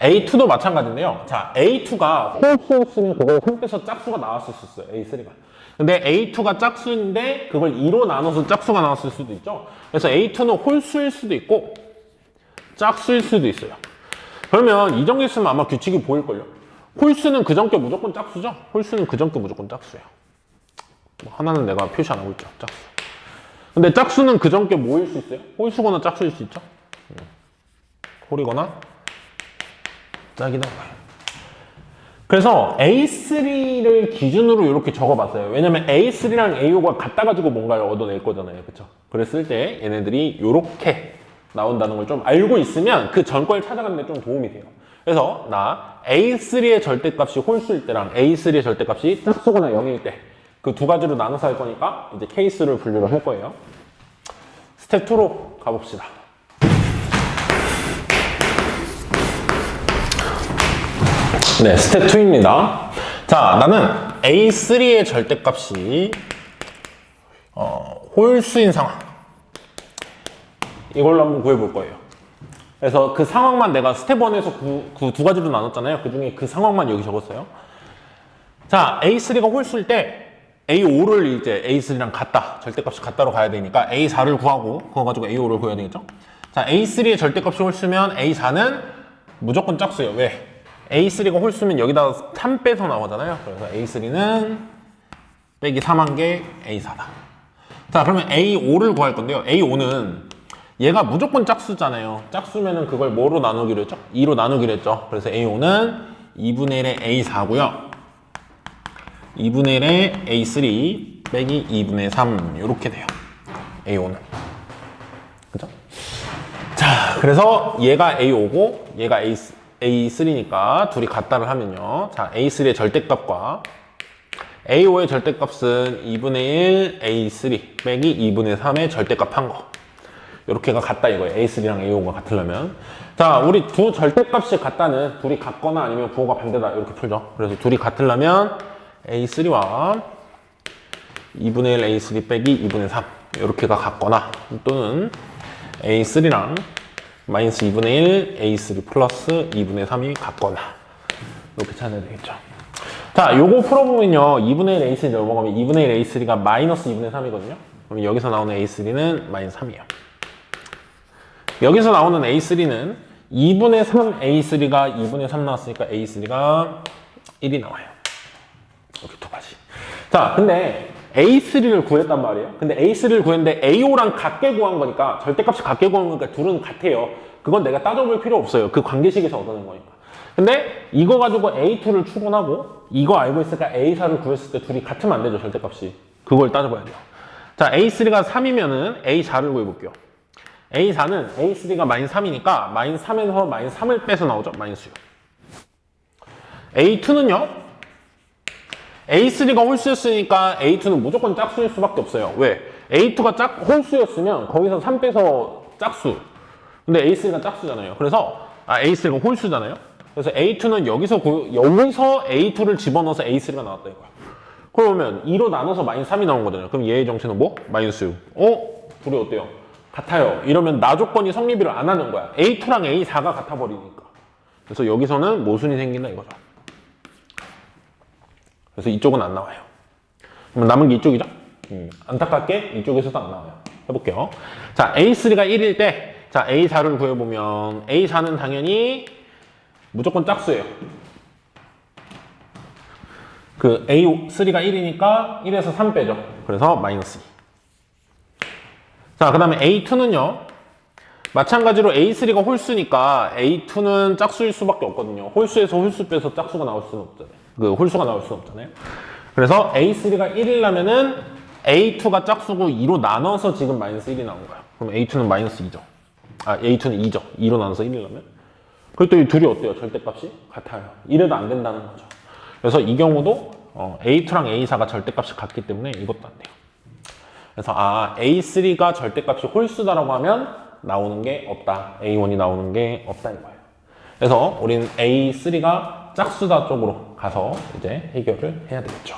A2도 마찬가지인데요. 자, A2가 홀수였으면 그걸 3 빼서 짝수가 나왔을 수 있어요. A3가. 근데 A2가 짝수인데 그걸 2로 나눠서 짝수가 나왔을 수도 있죠. 그래서 A2는 홀수일 수도 있고 짝수일 수도 있어요. 그러면 이 정도 있으면 아마 규칙이 보일걸요. 홀수는 그 전께 무조건 짝수죠. 홀수는 그 전께 무조건 짝수예요. 뭐 하나는 내가 표시 안 하고 있죠. 짝수. 근데 짝수는 그 전께 뭐일 수 있어요? 홀수거나 짝수일 수 있죠. 홀이거나 짝이다. 그래서 A3를 기준으로 이렇게 적어봤어요. 왜냐면 A3랑 A5가 같아가지고 뭔가를 얻어낼 거잖아요. 그쵸? 그랬을 때 얘네들이 이렇게 나온다는 걸 좀 알고 있으면 그 전 걸 찾아가는 데 좀 도움이 돼요. 그래서 나 A3의 절대값이 홀수일 때랑 A3의 절대값이 짝수거나 0일 때 그 두 가지로 나눠서 할 거니까 이제 케이스를 분류를 할 거예요. 스텝 2로 가봅시다. 네, 스텝 2입니다. 자, 나는 A3의 절대값이 홀수인 상황. 이걸로 한번 구해볼 거예요. 그래서 그 상황만 내가 스텝 1에서 그 두 가지로 나눴잖아요. 그 중에 그 상황만 여기 적었어요. 자, A3가 홀수일 때 A5를 이제 A3랑 같다. 절대값이 같다로 가야 되니까 A4를 구하고 그거 가지고 A5를 구해야 되겠죠? 자, A3의 절대값이 홀수면 A4는 무조건 짝수예요. 왜? A3가 홀수면 여기다 3 빼서 나오잖아요. 그래서 A3는 빼기 3한 게 A4다. 자, 그러면 A5를 구할 건데요. A5는 얘가 무조건 짝수잖아요. 짝수면은 그걸 뭐로 나누기로 했죠? 2로 나누기로 했죠. 그래서 A5는 2분의 1의 A4고요. 2분의 1의 A3 빼기 2분의 3 이렇게 돼요. A5는. 그죠? 자, 그래서 얘가 A5고 얘가 A3니까 둘이 같다를 하면요. 자, A3의 절대값과 A5의 절대값은 2분의 1 A3 빼기 2분의 3의 절대값 한 거. 이렇게가 같다 이거예요. A3랑 A5가 같으려면. 자, 우리 두 절대값이 같다는 둘이 같거나 아니면 부호가 반대다 이렇게 풀죠. 그래서 둘이 같으려면 A3와 2분의 1 A3 빼기 2분의 3 이렇게가 같거나 또는 A3랑 마이너스 2분의 1 A3 플러스 2분의 3이 같거나 이렇게 찾아야 되겠죠. 자, 요거 풀어보면요. 2분의 1 A3 넘어가면 2분의 1 A3가 마이너스 2분의 3이거든요. 그럼 여기서 나오는 A3는 마이너스 3이에요. 여기서 나오는 A3는 2분의 3 A3가 2분의 3 나왔으니까 A3가 1이 나와요. 이렇게 두 가지. 자, 근데 A3를 구했단 말이에요. 근데 A3를 구했는데 A5랑 같게 구한 거니까 절대값이 같게 구한 거니까 둘은 같아요. 그건 내가 따져볼 필요 없어요. 그 관계식에서 얻어낸 거니까. 근데 이거 가지고 A2를 추론하고 이거 알고 있으니까 A4를 구했을 때 둘이 같으면 안 되죠. 절대값이. 그걸 따져봐야 돼요. 자, A3가 3이면은 A4를 구해볼게요. A4는 A3가 마이너스 3이니까 마이너스 3에서 마이너스 3을 빼서 나오죠. 마이너스 6. A2는요. A3가 홀수였으니까 A2는 무조건 짝수일 수밖에 없어요. 왜? A2가 홀수였으면 거기서 3 빼서 짝수. 근데 A3가 짝수잖아요. 그래서 A3가 홀수잖아요. 그래서 A2는 여기서 A2를 집어넣어서 A3가 나왔다 이거야. 그러면 2로 나눠서 마이너스 3이 나온 거잖아요. 그럼 얘의 정체는 뭐? 마이너스 6. 둘이 어때요? 같아요. 이러면 나 조건이 성립을 안 하는 거야. A2랑 A4가 같아버리니까. 그래서 여기서는 모순이 생긴다 이거죠. 그래서 이쪽은 안 나와요. 그럼 남은 게 이쪽이죠? 안타깝게 이쪽에서도 안 나와요. 해볼게요. 자, A3가 1일 때, 자, A4를 구해보면, A4는 당연히 무조건 짝수예요. 그 A3가 1이니까 1에서 3 빼죠. 그래서 마이너스 2. 자, 그 다음에 A2는요. 마찬가지로 A3가 홀수니까 A2는 짝수일 수밖에 없거든요. 홀수에서 홀수 빼서 짝수가 나올 수는 없잖아요. 그 홀수가 나올 수는 없잖아요. 그래서 A3가 1이라면은 A2가 짝수고 2로 나눠서 지금 마이너스 1이 나온 거야. 그럼 A2는 마이너스 2죠. A2는 2죠. 2로 나눠서 1이라면. 그리고 또 이 둘이 어때요? 절대값이 같아요. 이래도 안 된다는 거죠. 그래서 이 경우도 A2랑 A4가 절대값이 같기 때문에 이것도 안 돼요. 그래서 A3가 절대값이 홀수다라고 하면 나오는 게 없다. A1이 나오는 게 없다 이거예요. 그래서 우리는 A3가 짝수다 쪽으로 가서 이제 해결을 해야 되겠죠.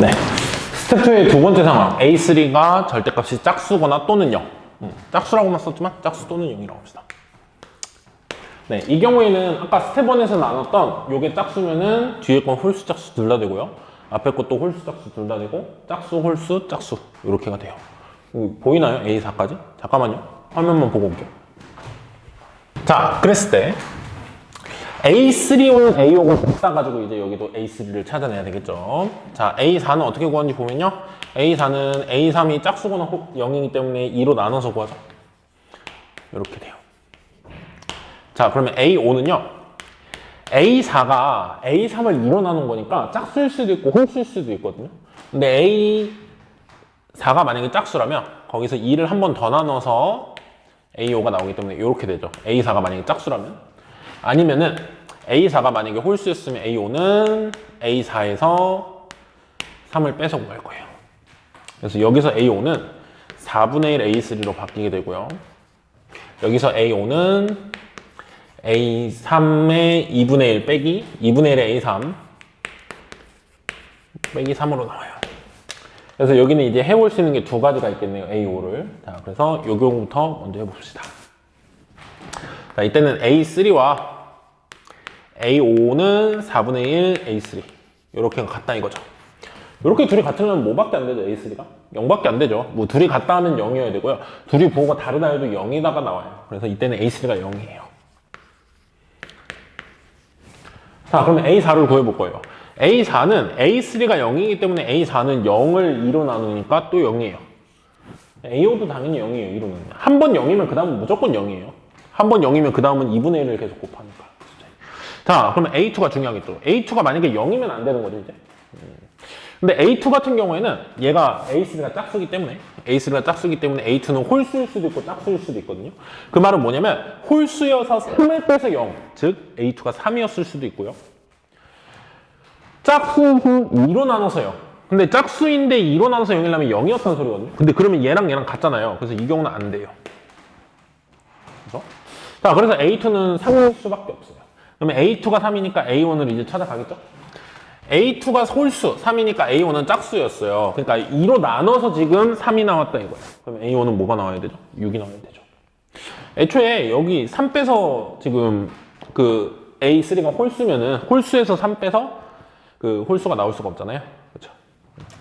네. 스텝 2의 두 번째 상황. A3가 절대값이 짝수거나 또는 0. 짝수라고만 썼지만 짝수 또는 0이라고 합시다. 네, 이 경우에는 아까 스텝 1에서 나눴던 요게 짝수면은 뒤에 건 홀수 짝수 둘 다 되고요. 앞에 것도 홀수 짝수 둘 다 되고 짝수 홀수 짝수 이렇게가 돼요. 보이나요? A4까지? 잠깐만요. 화면만 보고 올게요. 자, 그랬을 때 A3온 A5가 같다 가지고 이제 여기도 A3를 찾아내야 되겠죠. 자, A4는 어떻게 구하는지 보면요. A4는 A3이 짝수거나 0이기 때문에 2로 나눠서 구하죠. 이렇게 돼요. 자, 그러면 A5는요. A4가 A3을 일어나는 거니까 짝수일 수도 있고 홀수일 수도 있거든요. 근데 A4가 만약에 짝수라면 거기서 2를 한 번 더 나눠서 A5가 나오기 때문에 이렇게 되죠. A4가 만약에 짝수라면. 아니면은 A4가 만약에 홀수였으면 A5는 A4에서 3을 빼서 구할 거예요. 그래서 여기서 A5는 4분의 1 A3로 바뀌게 되고요. 여기서 A5는 A3의 2분의 1 빼기 2분의 1의 A3 빼기 3으로 나와요. 그래서 여기는 이제 해볼 수 있는 게 두 가지가 있겠네요. A5를. 자, 그래서 요 경우부터 먼저 해봅시다. 자, 이때는 A3와 A5는 4분의 1 A3 이렇게가 같다 이거죠. 이렇게 둘이 같으면 뭐밖에 안 되죠? A3가? 0밖에 안 되죠. 뭐 둘이 같다 하면 0이어야 되고요. 둘이 부호가 다르다 해도 0이다가 나와요. 그래서 이때는 A3가 0이에요. 자, 그러면 A4를 구해볼 거예요. A4는 A3가 0이기 때문에 A4는 0을 2로 나누니까 또 0이에요. A5도 당연히 0이에요. 2로 나누면. 한 번 0이면 그 다음은 무조건 0이에요. 한 번 0이면 그 다음은 2분의 1을 계속 곱하니까. 자, 그러면 A2가 중요하겠죠. A2가 만약에 0이면 안 되는 거죠, 이제. 근데 A2 같은 경우에는 얘가 A3가 짝수기 때문에 A2는 홀수일 수도 있고 짝수일 수도 있거든요. 그 말은 뭐냐면 홀수여서 3을 빼서 0, 즉 A2가 3이었을 수도 있고요. 짝수는 2로 나눠서요. 근데 짝수인데 2로 나눠서 0이라면 0이었다는 소리거든요. 근데 그러면 얘랑 같잖아요. 그래서 이 경우는 안 돼요. 그래서 자, 그래서 A2는 3일 수밖에 없어요. 그러면 A2가 3이니까 A1을 이제 찾아가겠죠? A2가 홀수, 3이니까 A1은 짝수였어요. 그러니까 2로 나눠서 지금 3이 나왔다 이거예요. 그럼 A1은 뭐가 나와야 되죠? 6이 나와야 되죠. 애초에 여기 3 빼서 지금 그 A3가 홀수면은 홀수에서 3 빼서 그 홀수가 나올 수가 없잖아요. 그렇죠?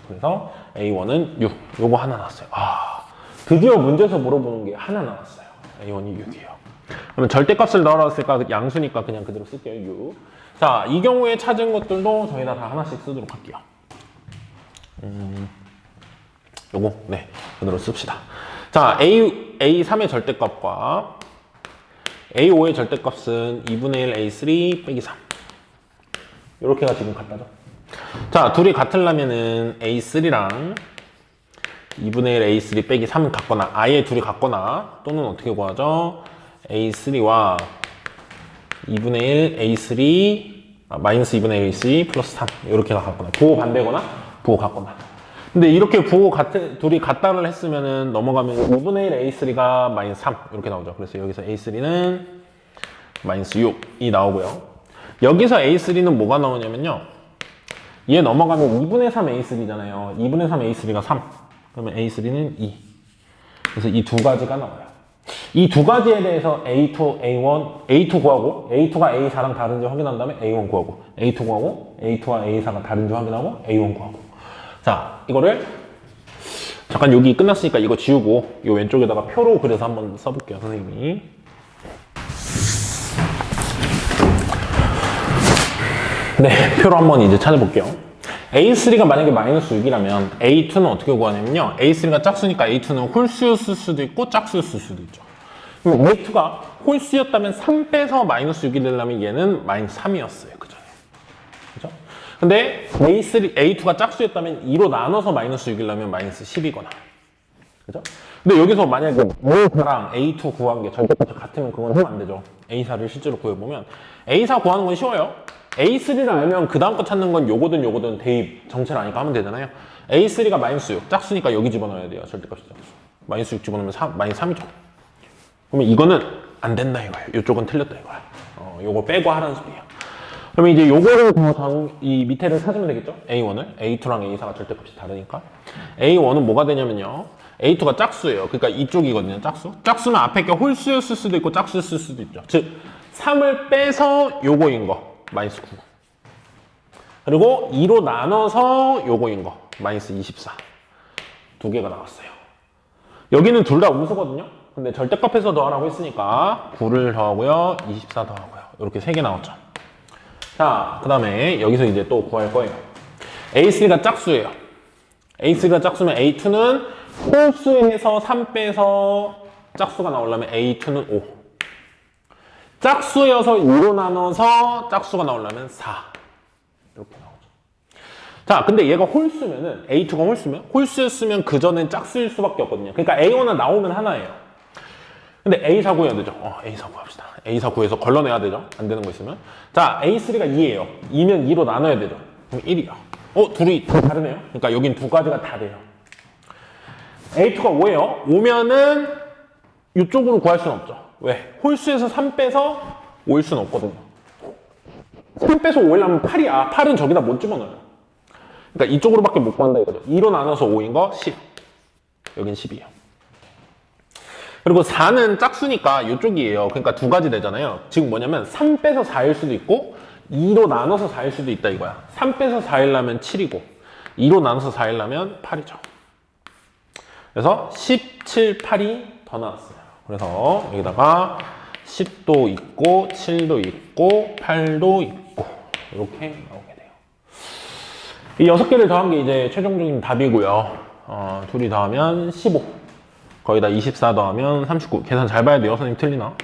그래서 A1은 6. 요거 하나 나왔어요. 아, 드디어 문제에서 물어보는 게 하나 나왔어요. A1이 6이에요. 그러면 절대값을 넣어놨으니까 양수니까 그냥 그대로 쓸게요. 6. 자, 이 경우에 찾은 것들도 저희가 다 하나씩 쓰도록 할게요. 요거, 네, 그대로 씁시다. 자, A3의 절대값과 A5의 절대값은 2분의 1 A3 빼기 3. 요렇게가 지금 같다죠. 자, 둘이 같으려면은 A3랑 2분의 1 A3 빼기 3 같거나, 아예 둘이 같거나, 또는 어떻게 구하죠? A3와 2분의 1 A3 마이너스 2분의 1 AC 플러스 3 이렇게가 같거나 부호 반대거나 부호 같거나. 근데 이렇게 부호 둘이 같다를 했으면은 넘어가면 5분의 1 A3가 마이너스 3 이렇게 나오죠. 그래서 여기서 A3는 마이너스 6이 나오고요. 여기서 A3는 뭐가 나오냐면요. 얘 넘어가면 2분의 3 A3잖아요. 2분의 3 A3가 3. 그러면 A3는 2. 그래서 이 두 가지가 나와요. 이 두 가지에 대해서 A2, A1 구하고 A2가 A4랑 다른지 확인한 다음에 A1 구하고 A2 구하고 A2와 A4가 다른지 확인하고 A1 구하고. 자, 이거를 잠깐 여기 끝났으니까 이거 지우고 이 왼쪽에다가 표로 그려서 한번 써볼게요, 선생님이. 네, 표로 한번 이제 찾아볼게요. A3가 만약에 마이너스 6이라면 A2는 어떻게 구하냐면요. A3가 짝수니까 A2는 홀수였을 수도 있고 짝수였을 수도 있죠. 그럼 A2가 홀수였다면 3 빼서 마이너스 6이 되려면 얘는 마이너스 3이었어요. 그죠? 그죠? 근데 A2가 짝수였다면 2로 나눠서 마이너스 6이려면 마이너스 10이거나. 그죠? 근데 여기서 만약에 A4랑 A2 구한 게 절대값이 같으면 그건 하면 안 되죠. A4를 실제로 구해보면 A4 구하는 건 쉬워요. A3를 알면 그 다음 거 찾는 건 요거든 대입 정체를 아니까 하면 되잖아요. A3가 마이너스 6 짝수니까 여기 집어넣어야 돼요. 절대값이 짝수. 마이너스 6 집어넣으면 마이너스 3이죠. 그러면 이거는 안 된다 이거예요. 이쪽은 틀렸다 이거야. 요거 빼고 하라는 소리예요. 그러면 이제 요거를 이 밑에를 찾으면 되겠죠? A1을. A2랑 A4가 절대값이 다르니까. A1은 뭐가 되냐면요. A2가 짝수예요. 그러니까 이쪽이거든요. 짝수. 짝수는 앞에 게 홀수였을 수도 있고 짝수였을 수도 있죠. 즉 3을 빼서 요거인 거. 마이너스 9. 그리고 2로 나눠서 요거인 거. 마이너스 24. 두 개가 나왔어요. 여기는 둘 다 음수거든요. 근데 절대값에서 더하라고 했으니까 9를 더하고요. 24 더하고요. 이렇게 세 개 나왔죠. 자, 그 다음에 여기서 이제 또 구할 거예요. A3가 짝수예요. A3가 짝수면 A2는 홀수에서 3 빼서 짝수가 나오려면 A2는 5. 짝수여서 2로 나눠서 짝수가 나오려면 4. 이렇게 나오죠. 자, 근데 얘가 홀수면은, A2가 홀수면? 홀수였으면 그전엔 짝수일 수밖에 없거든요. 그러니까 A1은 나오면 하나예요. 근데 A4 구해야 되죠. A4 구합시다. A4 구해서 걸러내야 되죠. 안 되는 거 있으면. 자, A3가 2예요. 2면 2로 나눠야 되죠. 그럼 1이야. 둘이 다 다르네요. 그러니까 여긴 두 가지가 다 돼요. A2가 5예요. 5면은 이쪽으로 구할 수는 없죠. 왜? 홀수에서 3 빼서 5일 수는 없거든요. 3 빼서 5이려면 8이야. 8은 저기다 못 집어넣어요. 그러니까 이쪽으로밖에 못 구한다 이거죠. 2로 나눠서 5인 거 10. 여긴 10이에요. 그리고 4는 짝수니까 이쪽이에요. 그러니까 두 가지 되잖아요. 지금 뭐냐면 3 빼서 4일 수도 있고 2로 나눠서 4일 수도 있다 이거야. 3 빼서 4일 나면 7이고 2로 나눠서 4일 나면 8이죠. 그래서 17, 8이 더 나왔어요. 그래서 여기다가 10도 있고 7도 있고 8도 있고 이렇게 나오게 돼요. 이 6개를 더한 게 이제 최종적인 답이고요. 둘이 더하면 15. 거기다 24 더하면 39. 계산 잘 봐야 돼요. 선생님 틀리나?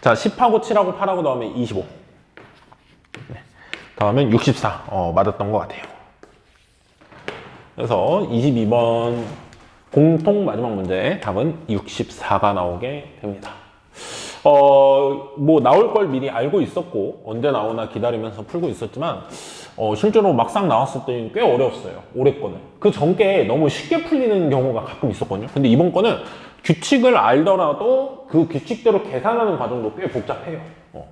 자, 10하고 7하고 8하고 더하면 25. 네. 더하면 64. 맞았던 것 같아요. 그래서 22번 공통 마지막 문제 답은 64가 나오게 됩니다. 뭐 나올 걸 미리 알고 있었고 언제 나오나 기다리면서 풀고 있었지만 실제로 막상 나왔을 때는 꽤 어려웠어요. 올해 거는. 그 전께 너무 쉽게 풀리는 경우가 가끔 있었거든요. 근데 이번 거는 규칙을 알더라도 그 규칙대로 계산하는 과정도 꽤 복잡해요.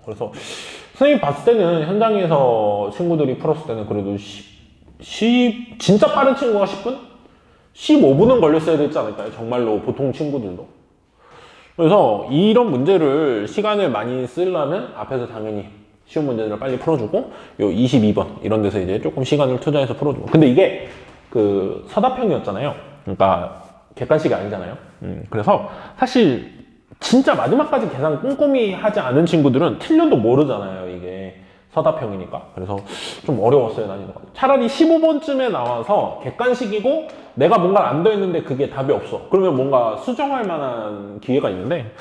그래서 선생님이 봤을 때는 현장에서 친구들이 풀었을 때는 그래도 진짜 빠른 친구가 10분? 15분은 걸렸어야 되지 않을까요? 정말로 보통 친구들도. 그래서 이런 문제를 시간을 많이 쓰려면 앞에서 당연히 쉬운 문제들을 빨리 풀어주고 요 22번 이런 데서 이제 조금 시간을 투자해서 풀어주고. 근데 이게 그 서답형이었잖아요. 그러니까 객관식이 아니잖아요. 그래서 사실 진짜 마지막까지 계산 꼼꼼히 하지 않은 친구들은 틀려도 모르잖아요. 이게 서답형이니까. 그래서 좀 어려웠어요, 난이도가. 차라리 15번쯤에 나와서 객관식이고 내가 뭔가 안 더했는데 그게 답이 없어. 그러면 뭔가 수정할 만한 기회가 있는데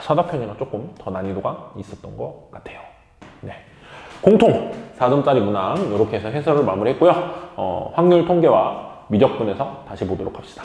서답형이랑 조금 더 난이도가 있었던 것 같아요. 네. 공통 4점짜리 문항 이렇게 해서 해설을 마무리했고요. 확률 통계와 미적분에서 다시 보도록 합시다.